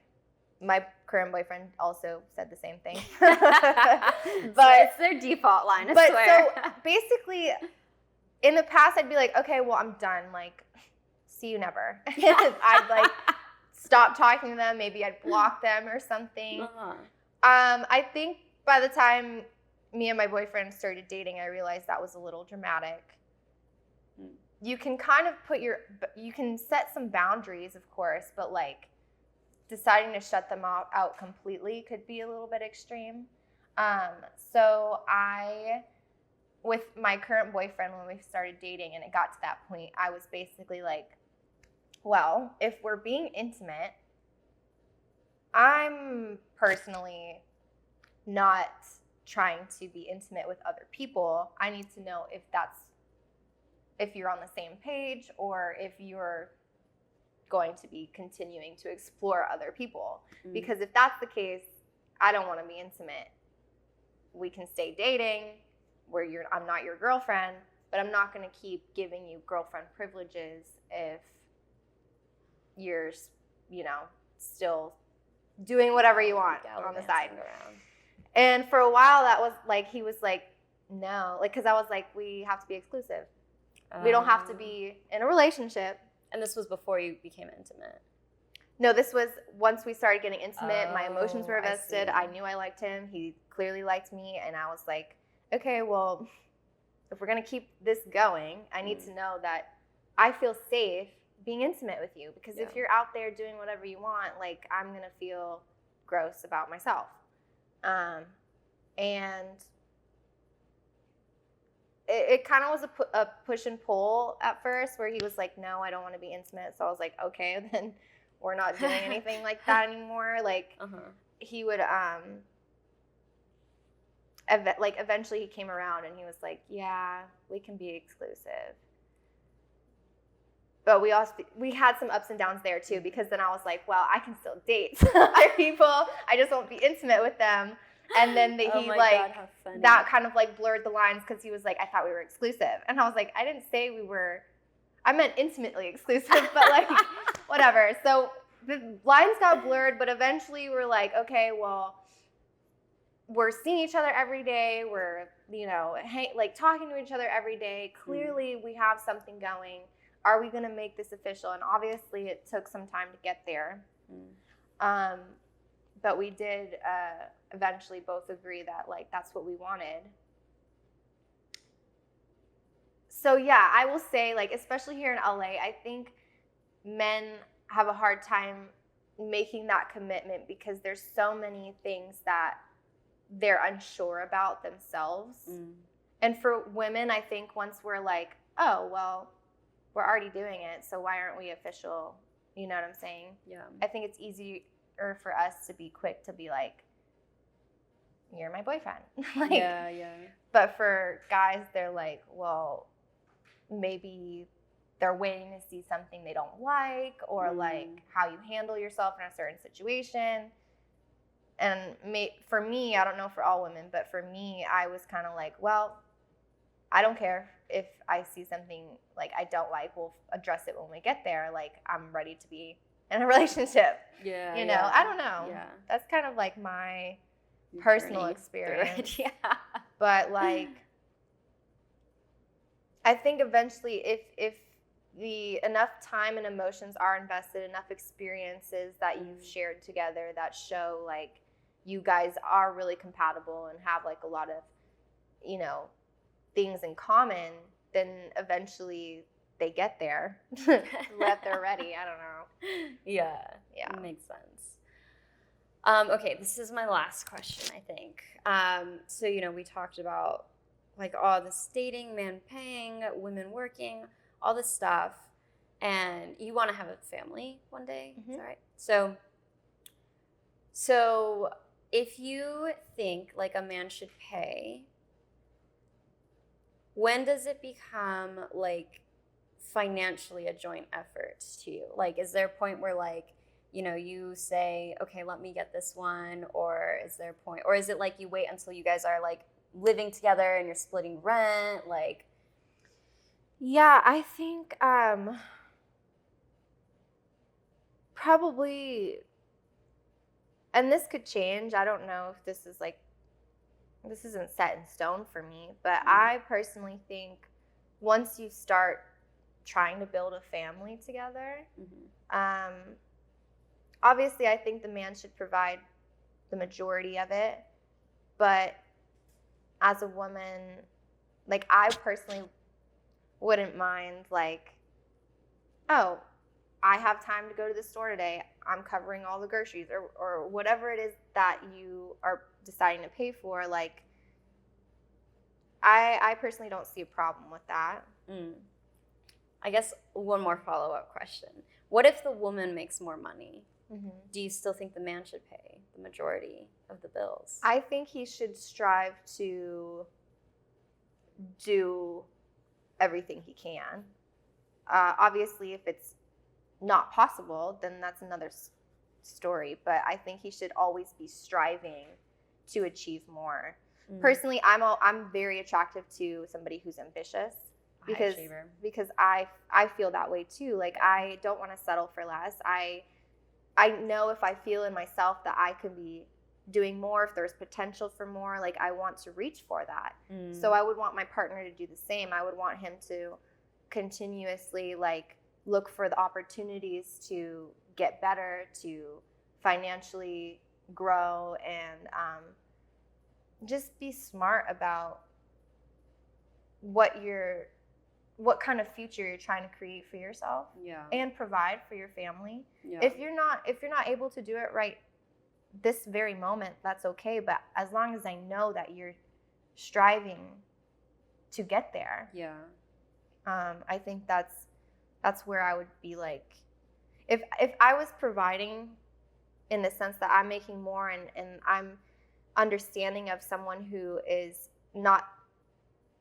my current boyfriend also said the same thing. But it's their default line, I swear. So basically, in the past, I'd be like, okay, well, I'm done. Like, see you never. I'd like stop talking to them. Maybe I'd block them or something. I think by the time me and my boyfriend started dating, I realized that was a little dramatic. You can kind of you can set some boundaries, of course, but like deciding to shut them out completely could be a little bit extreme. So with my current boyfriend, when we started dating and it got to that point, I was basically like, well, if we're being intimate, I'm personally not trying to be intimate with other people. I need to know if you're on the same page or if you're going to be continuing to explore other people. Because if that's the case, I don't want to be intimate. We can stay dating where I'm not your girlfriend, but I'm not going to keep giving you girlfriend privileges if you're, still doing whatever you want on the side. And for a while, that was like, he was like, no, like, because I was like, we have to be exclusive. We don't have to be in a relationship. And this was before you became intimate? No, this was once we started getting intimate. My emotions were invested. I knew I liked him. He clearly liked me. And I was like, okay, well, if we're going to keep this going, I need to know that I feel safe being intimate with you. Because if you're out there doing whatever you want, like, I'm going to feel gross about myself. And it kind of was a push and pull at first, where he was like, no, I don't want to be intimate. So I was like, okay, then we're not doing anything like that anymore. Like, he would, eventually he came around and he was like, yeah, we can be exclusive. But we had some ups and downs there too, because then I was like, well, I can still date other people. I just won't be intimate with them. And then Oh he my like God, how funny. that kind of like blurred the lines because he was like, I thought we were exclusive. And I was like, I didn't say we were, I meant intimately exclusive, but like whatever. So the lines got blurred, but eventually we're like, okay, well, we're seeing each other every day. We're, like talking to each other every day. Clearly we have something going. Are we going to make this official? And obviously it took some time to get there. But we did eventually both agree that like that's what we wanted. So yeah, I will say like, especially here in LA, I think men have a hard time making that commitment because there's so many things that they're unsure about themselves. And for women, I think once we're like, oh, well, we're already doing it, so why aren't we official? You know what I'm saying? Yeah. I think it's easier for us to be quick to be like, you're my boyfriend. Like, yeah. But for guys, they're like, well, maybe they're waiting to see something they don't like, or like how you handle yourself in a certain situation. And for me, I don't know for all women, but for me, I was kind of like, well, I don't care if I see something like I don't like, we'll address it when we get there. Like, I'm ready to be in a relationship. Yeah. I don't know. Yeah. That's kind of like my personal experience. Yeah. But like, I think eventually if the enough time and emotions are invested, enough experiences that you've shared together that show like you guys are really compatible and have like a lot of, things in common, then eventually they get there. Let they're ready. I don't know. Yeah. Makes sense. Okay, this is my last question, I think. So, we talked about like all this dating, man paying, women working, all this stuff, and you want to have a family one day, is that right? So if you think like a man should pay, when does it become like financially a joint effort to you? Like, is there a point where like, you say, okay, let me get this one, or is there a point, or is it like you wait until you guys are like living together and you're splitting rent? Like, yeah, I think probably, and this could change. I don't know if this isn't set in stone for me, but I personally think once you start trying to build a family together, obviously I think the man should provide the majority of it, but as a woman, like I personally wouldn't mind like, oh, I have time to go to the store today, I'm covering all the groceries, or whatever it is that you are deciding to pay for. Like, I personally don't see a problem with that. I guess one more follow-up question. What if the woman makes more money? Do you still think the man should pay the majority of the bills? I think he should strive to do everything he can. Obviously, if it's not possible, then that's another story. But I think he should always be striving to achieve more. Personally, I'm very attractive to somebody who's ambitious because I feel that way too. Like, I don't want to settle for less. I know if I feel in myself that I could be doing more, if there's potential for more, like I want to reach for that. So I would want my partner to do the same. I would want him to continuously like look for the opportunities to get better, to financially grow, and just be smart about what kind of future you're trying to create for yourself, and provide for your family. If you're not able to do it right this very moment, that's okay. But as long as I know that you're striving to get there, I think that's where I would be like, if I was providing in the sense that I'm making more and I'm understanding of someone who is not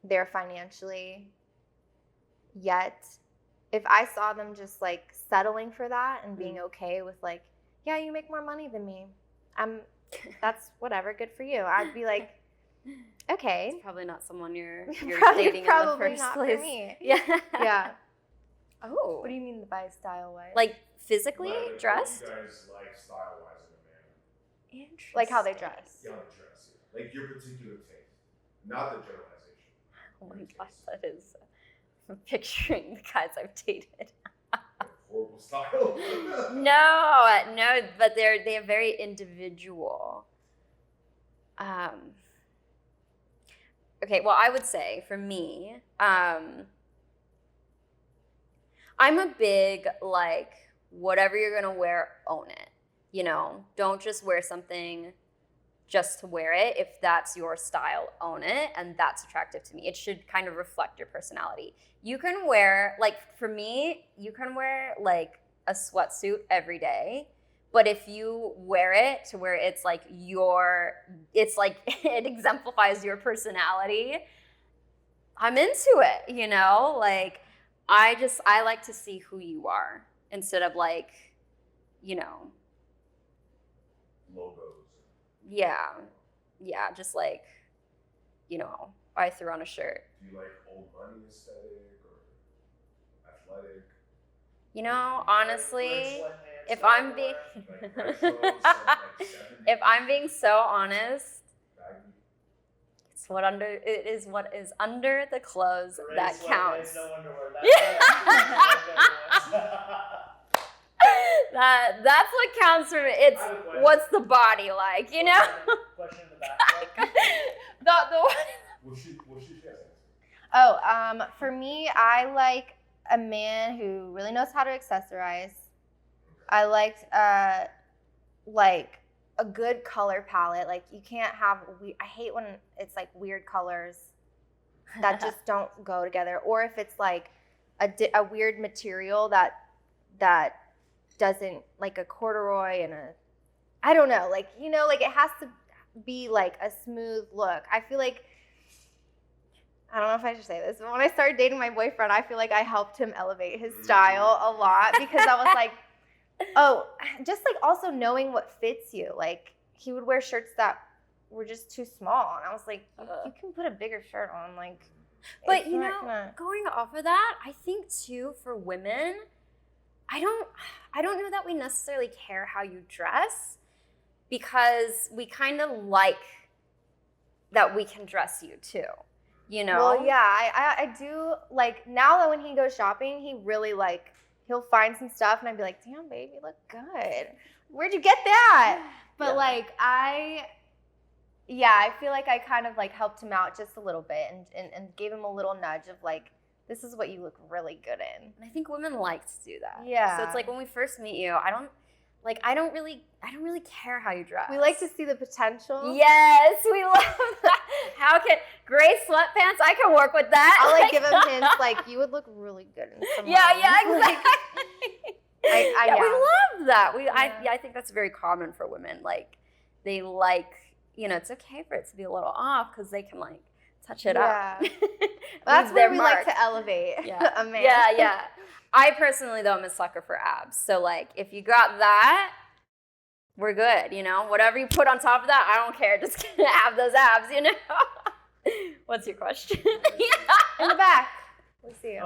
there financially yet, if I saw them just like settling for that and being okay with like, yeah, you make more money than me, that's whatever, good for you. I'd be like, okay. It's probably not someone you're Probably dating in the probably first not place. for me. Yeah. Yeah. Oh. What do you mean by style-wise? Like physically What dressed? you guys like style-wise in a man? Interesting. like how they dress. Yeah, the dress. Yeah. Like your particular taste, not the generalization. Oh my gosh, that is. I'm picturing the guys I've dated. Like horrible style. No, but they're very individual. Okay, well, I would say for me, I'm a big, like, whatever you're gonna wear, own it. You know, don't just wear something just to wear it. If that's your style, own it, and that's attractive to me. It should kind of reflect your personality. You can wear, like, for me, you can wear, like, a sweatsuit every day, but if you wear it to where it's like it exemplifies your personality, I'm into it, you know? Like, I like to see who you are instead of, like, you know, Logos. yeah, just like, you know, I threw on a shirt. Do you like old money aesthetic or athletic? You know, honestly, if Like I'm being Like retro, some, like 70s, if I'm being so honest, baggy? it is what is under the clothes Gray that sweatpants, counts. No underwear. That's what counts for me. It's I have a question. what's the body like, you know? Question in the back. What should she have? Oh, for me, I like a man who really knows how to accessorize. I liked like a good color palette. Like, you can't have I hate when it's like weird colors that just don't go together, or if it's like a weird material that doesn't, like a corduroy and I don't know, like, you know, like it has to be like a smooth look. I feel like, I don't know if I should say this, but when I started dating my boyfriend, I feel like I helped him elevate his style a lot, because I was like, oh, just like also knowing what fits you. Like, he would wear shirts that were just too small, and I was like, you can put a bigger shirt on, like. But it's you not know, gonna- going off of that, I think too for women, I don't know that we necessarily care how you dress, because we kind of like that we can dress you too. You know? Well, yeah, I do, like, now that when he goes shopping, he really, like, he'll find some stuff, and I'd be like, damn, babe, you look good. Where'd you get that? But, Yeah. like, I feel like I kind of, like, helped him out just a little bit and gave him a little nudge of, like, this is what you look really good in. And I think women like to do that. Yeah. So it's like when we first meet you, I don't really care how you dress. We like to see the potential. Yes, we love that. How can gray sweatpants? I can work with that. I'll, like, give him hints, like, you would look really good in some Yeah, ones. exactly. Like, We yeah. love that. Yeah. I think that's very common for women. Like, they like, you know, it's okay for it to be a little off because they can, like, touch it up. Yeah. That's Leave where their we mark. like to elevate Yeah. a man. Yeah. I personally, though, am a sucker for abs. So, like, if you got that, we're good, you know? Whatever you put on top of that, I don't care. Just have those abs, you know? What's your question? In the back. Let's see.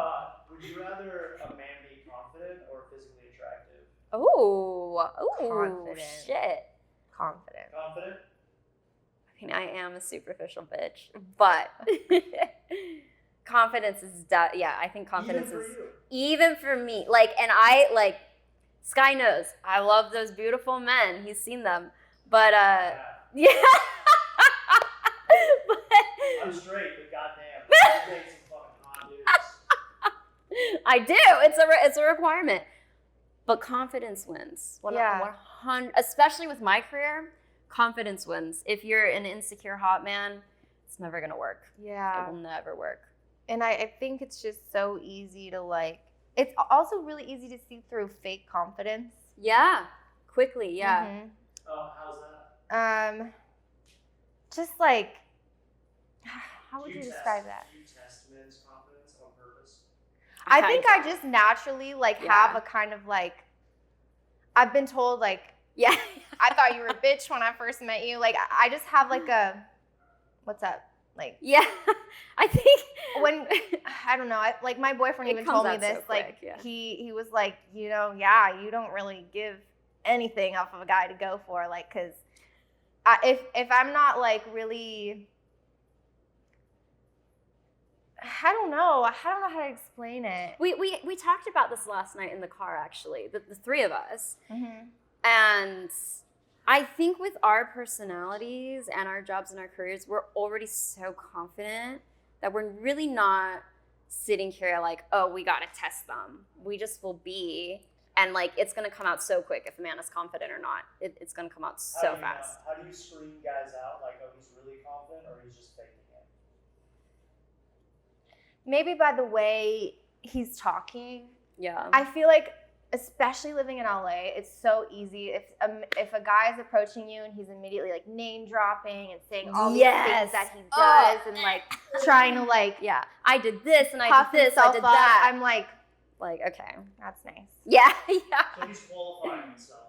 Would you rather a man be confident or physically attractive? Ooh, Confident. shit. Confident. Confident? I mean, I am a superficial bitch, but confidence is, I think confidence Even for is, you. even for me, like, and I, like, Sky knows, I love those beautiful men, he's seen them, but, Yeah. yeah. I'm straight, but goddamn, I date some fucking hot dudes. I do, it's a requirement, but confidence wins. Yeah. 100, especially with my career, confidence wins. If you're an insecure hot man, it's never gonna work. Yeah. It will never work. And I think it's just so easy to, like, it's also really easy to see through fake confidence. Yeah, quickly, yeah. Mhm. Oh, how's that? Just like, how would Do you test- describe that? Do you test men's confidence on purpose? I think I just naturally, like, Yeah. have a kind of, like, I've been told, like, Yeah. I thought you were a bitch when I first met you. Like, I just have like a, what's up? Like, Yeah. I think when, I don't know, like my boyfriend It even comes told me out so this, like, quick, yeah. he was like, you know, yeah, you don't really give anything off of a guy to go for, like, because if I'm not like really, I don't know how to explain it. we talked about this last night in the car, actually, the three of us. Mm-hmm. And I think with our personalities and our jobs and our careers, we're already so confident that we're really not sitting here like, oh, we got to test them. We just will be. And like, it's going to come out so quick if a man is confident or not. It's going to come out How so do you fast. How do you screen guys out? Like, oh, he's really confident, or he's just faking it? Maybe by the way he's talking. Yeah. I feel like, especially living in LA, it's so easy if a guy is approaching you and he's immediately like name dropping and saying all these Yes. things that he Oh. does and like trying to like Yeah. I did this and I puff did this, I himself did up. that. I'm like, okay. that's nice. Yeah. Yeah. So he's qualifying himself.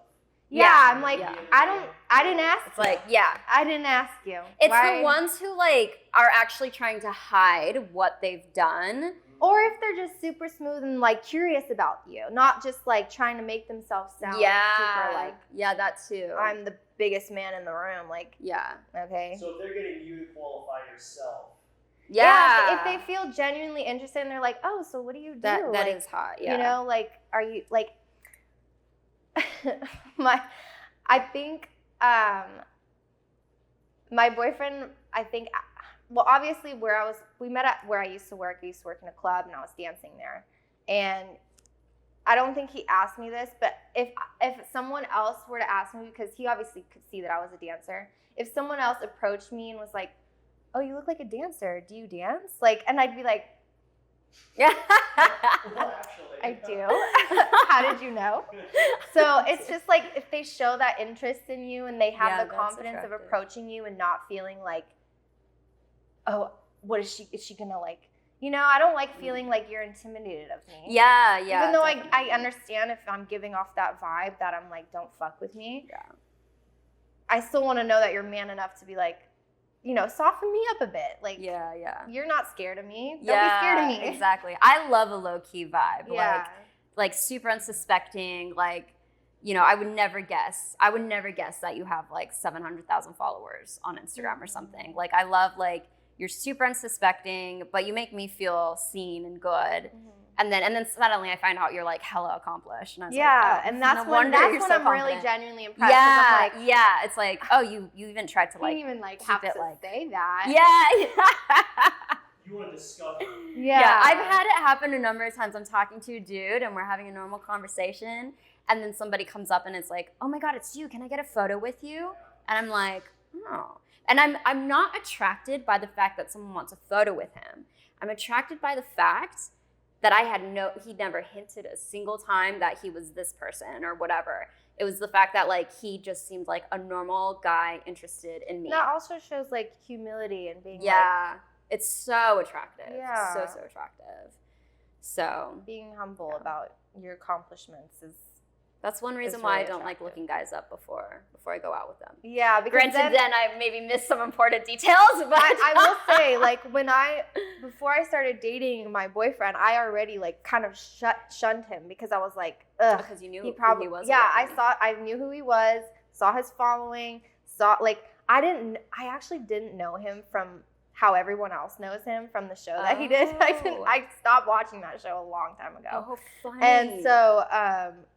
Yeah, Yeah, I'm like, yeah. I didn't ask It's you. like, yeah. I didn't ask you. It's Why- the ones who like are actually trying to hide what they've done. Or if they're just super smooth and like curious about you, not just like trying to make themselves sound super like yeah, that too. I'm the biggest man in the room. Like, yeah. okay. So if they're getting you to qualify yourself, Yeah. If they feel genuinely interested and they're like, oh, so what do you do? that like, is hot. Yeah. You know, like, are you like I think my boyfriend, well, obviously we met at where I used to work. I used to work in a club and I was dancing there. And I don't think he asked me this, but if someone else were to ask me, because he obviously could see that I was a dancer, if someone else approached me and was like, oh, you look like a dancer. Do you dance? Like, and I'd be like, Yeah. well, actually, I do. How did you know? So it's just like if they show that interest in you and they have Yeah, the that's confidence of attractive. approaching you and not feeling like, oh, what is she gonna like? You know, I don't like feeling like you're intimidated of me. Yeah. Even though I definitely. understand if I'm giving off that vibe that I'm like, don't fuck with me. Yeah. I still want to know that you're man enough to be like, you know, soften me up a bit. Like, Yeah. you're not scared of me. Don't Yeah, be scared of me. Exactly. I love a low key vibe. Yeah. Like super unsuspecting. Like, you know, I would never guess that you have like 700,000 followers on Instagram or something. Like, I love like you're super unsuspecting, but you make me feel seen and good. Mhm. And then suddenly I find out you're like hella accomplished. And I was Yeah, like, oh, and that's no when wonder you're so I'm really confident. genuinely impressed. 'cause Yeah, I'm like, yeah. It's like, oh, you even tried to you didn't like, even like keep have it, to like- say that. yeah. you want to discover. Yeah, I've had it happen a number of times. I'm talking to a dude and we're having a normal conversation, and then somebody comes up and it's like, oh my God, it's you. Can I get a photo with you? And I'm like, oh. And I'm not attracted by the fact that someone wants a photo with him. I'm attracted by the fact that he never hinted a single time that he was this person or whatever. It was the fact that like he just seemed like a normal guy interested in me. That also shows like humility and being Yeah, it's so attractive. Yeah. So attractive. So like being humble Yeah. about your accomplishments is that's one reason It's why really I don't like attractive. looking guys up before I go out with them. yeah. Because Granted, then I maybe missed some important details, but I will say, like, before I started dating my boyfriend, I already like kind of shunned him because I was like, ugh. because you knew He who probably he was. Yeah, already. I knew who he was, saw his following, I actually didn't know him from how everyone else knows him from the show that he did. Oh. I stopped watching that show a long time ago. Oh, funny. And so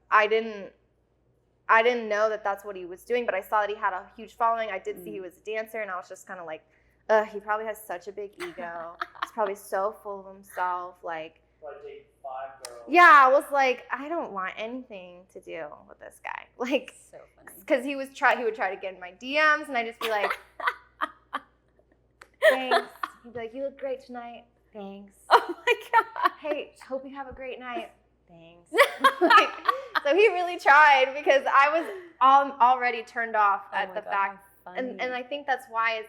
I didn't know that that's what he was doing, but I saw that he had a huge following. I did see he was a dancer, and I was just kind of like, ugh, he probably has such a big ego. He's probably so full of himself. Like, Probably date 5 girls. yeah, I was like, I don't want anything to do with this guy. Like, so funny. because he would try to get in my DMs, and I'd just be like, thanks. He'd be like, you look great tonight. Thanks. Oh my God. Hey, hope you have a great night. Thanks. Like, so he really tried because I was already turned off at Oh my the God, fact, how and funny. I think that's why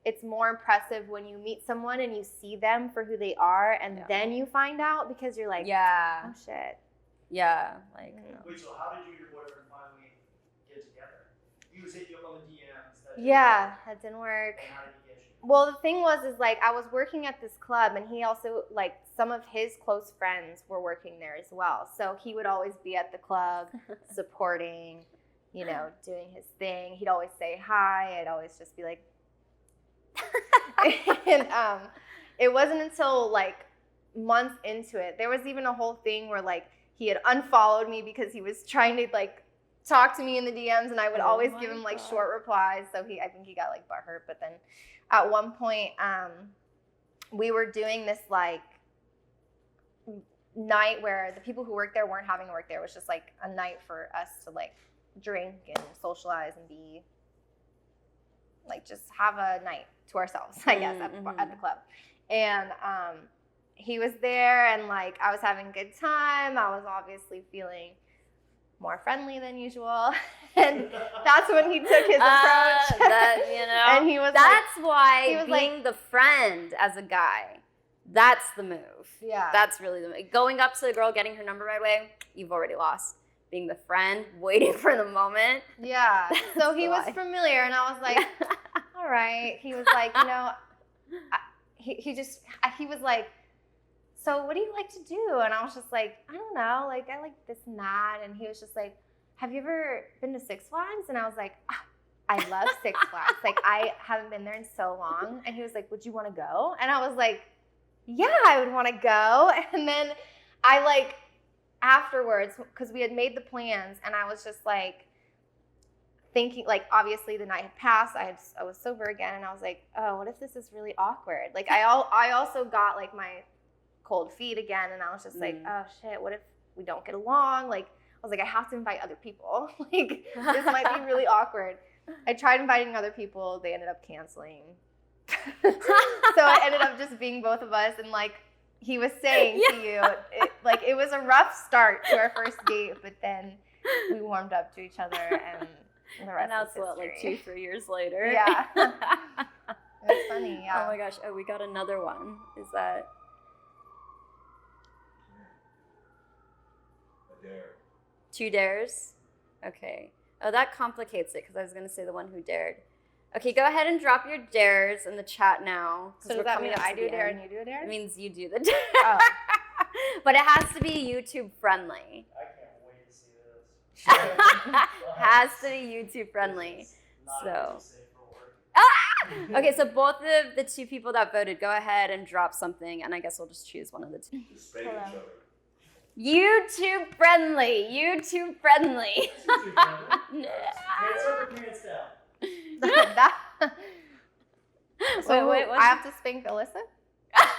it's more impressive when you meet someone and you see them for who they are, and Yeah. then you find out because you're like, yeah, oh shit. yeah, like Mhm. Wait, so how did you and your boyfriend finally get together? he was hitting you up on the DMs. That Yeah, that didn't work. And how did he get you? Well, the thing was, is like I was working at this club, and he also like some of his close friends were working there as well. So he would always be at the club, supporting, you know, doing his thing. He'd always say hi. I'd always just be like, and it wasn't until like months into it, there was even a whole thing where like he had unfollowed me because he was trying to like talk to me in the DMs, and I would always give him like short replies. So I think he got like butthurt. But then at one point, we were doing this like night where the people who worked there weren't having work there. It was just like a night for us to like drink and socialize and be like just have a night to ourselves, I guess, at the club. And he was there, and like I was having a good time. I was obviously feeling more friendly than usual, and that's when he took his approach. That, you know, and he was that's he why was being the friend as a guy, that's the move. yeah, That's really the move. Going up to the girl, getting her number right away, you've already lost. Being the friend, waiting for the moment. yeah. So he was why. familiar, and I was like, all right. He was like, you know, he was like, so what do you like to do? And I was just like, I don't know, like I like this and that. And he was just like, have you ever been to Six Flags? And I was like, I love Six Flags. Like I haven't been there in so long. And he was like, would you want to go? And I was like, yeah, I would want to go. And then I like afterwards, because we had made the plans, and I was just like thinking, like obviously the night had passed, I was sober again, and I was like, oh, what if this is really awkward? Like I also got like my cold feet again, and I was just like, oh shit, what if we don't get along? Like I was like, I have to invite other people. Like this might be really awkward. I tried inviting other people, they ended up canceling. So it ended up just being both of us, and like he was saying to you, it was a rough start to our first date, but then we warmed up to each other, and the rest And now is it's what, like history. 2-3 years later? Yeah. It's funny, yeah. Oh my gosh. Oh, we got another one. Is that A dare. 2 dares? Okay. Oh, that complicates it because I was going to say the one who dared. Okay, go ahead and drop your dares in the chat now. 'cause So we're does that coming mean up I to do a the dare end. and you do a dare? It means you do the dare. Oh. But it has to be YouTube friendly. I can't wait to see this. Has to be YouTube friendly. It's not So. easy safe for work. Okay, so both of the 2 people that voted, go ahead and drop something, and I guess we'll just choose one of the 2. Just spank each Hello. other. YouTube friendly. YouTube friendly. Hands up or hands down? So wait, what's I have to spank Alyssa?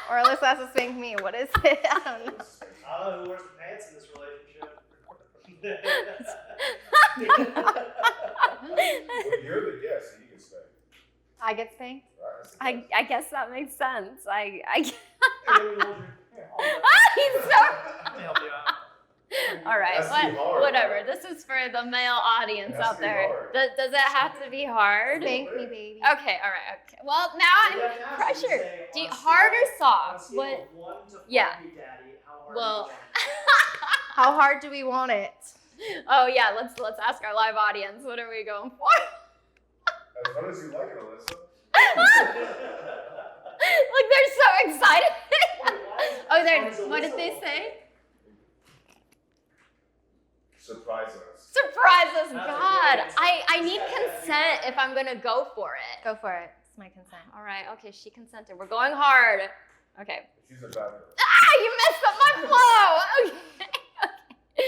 Or Alyssa has to spank me? What is it? I don't know. I don't know who wears the pants in this relationship. Well, you're the guest, so you can spank. I get spanked? Right, that's the I guess that makes sense. Hey, let me hold your- here, hold that. He's so. Let me help you out. All right, That's too hard, whatever. right? This is for the male audience That's out too there. hard. Does it have to be hard? Spank me, baby. Okay, all right. Okay. Well, now You have to I'm ask, pressured. you say, Do you, on a hard scale- or soft? On a scale What? of 1 to 5, Yeah. Daddy, how hard Well. do you want How hard do we want it? Oh yeah, let's ask our live audience. What are we going for? As hard as you like it, Alyssa. Like they're so excited. it? Oh, they're. What did they say? Surprise us. Surprise us, That's a God! good answer. I need consent if I'm gonna go for it. Go for it. It's my consent. All right. Okay, she consented. We're going hard. Okay. She's a bad girl. Ah, you messed up my flow. Okay.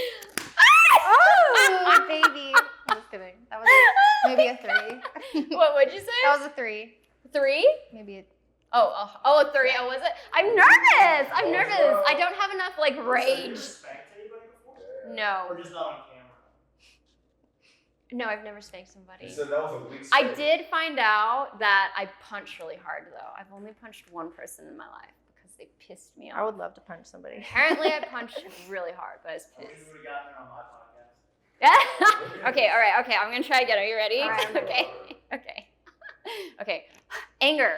Oh, baby. I'm just kidding. That was maybe a 3. What would you say? That was a 3. 3? Maybe a Oh, 3. Oh, was it? I'm nervous. I'm nervous. I don't have enough like Have you rage. spanked anybody before? Yeah. No. Or just not on camera? No, I've never spanked somebody. You said that was a weak I spank. did find out that I punch really hard though. I've only punched one person in my life because they pissed me I off. would love to punch somebody. Apparently, I punched really hard, but I was I wish pissed. we would have gotten there on my podcast. Okay, all right, okay. I'm gonna try again. Are you ready? All right, I'm ready. Okay, okay, okay. Anger.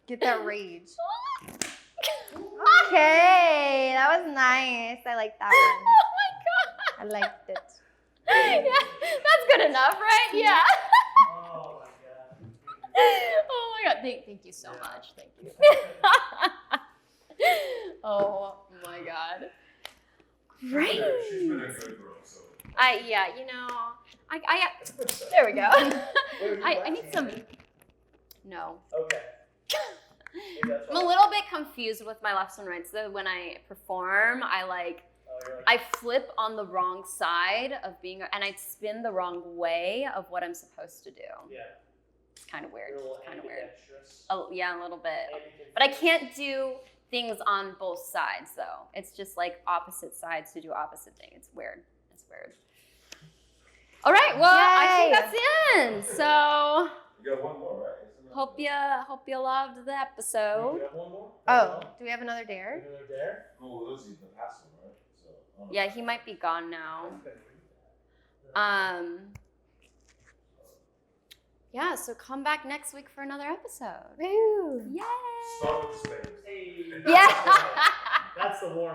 Get that rage. Okay, that was nice. I like that one. Oh my god. I liked it. Yeah, that's good enough, right? Yeah. Oh my god. Oh my god, thank you so Yeah. much. Thank you. Oh my god. Great. She's been a good girl, so. Yeah, there we go. Wait, I need some. No. Okay. Maybe that's I'm why. a little bit confused with my lefts and rights though. When I perform, Oh, you're like, I flip on the wrong side of being, and I spin the wrong way of what I'm supposed to do. yeah. It's kind of weird. You're a little It's kind of weird. ambidextrous. Oh yeah, a little bit. Maybe But I confused. can't do things on both sides though. It's just like opposite sides to do opposite things. It's weird. It's weird. All right. Well, I think Yay. that's the end. So You got one more, right? Isn't that- hope you loved the Do episode. you have one more? Oh, do we have another dare? Another dare? Oh, Lizzie's the past one, right? So, I don't know. Yeah, he might be gone now. I couldn't read that. Yeah, so come back next week for another episode. Woo! Yay! Start with space. Hey. Yeah. That's the warm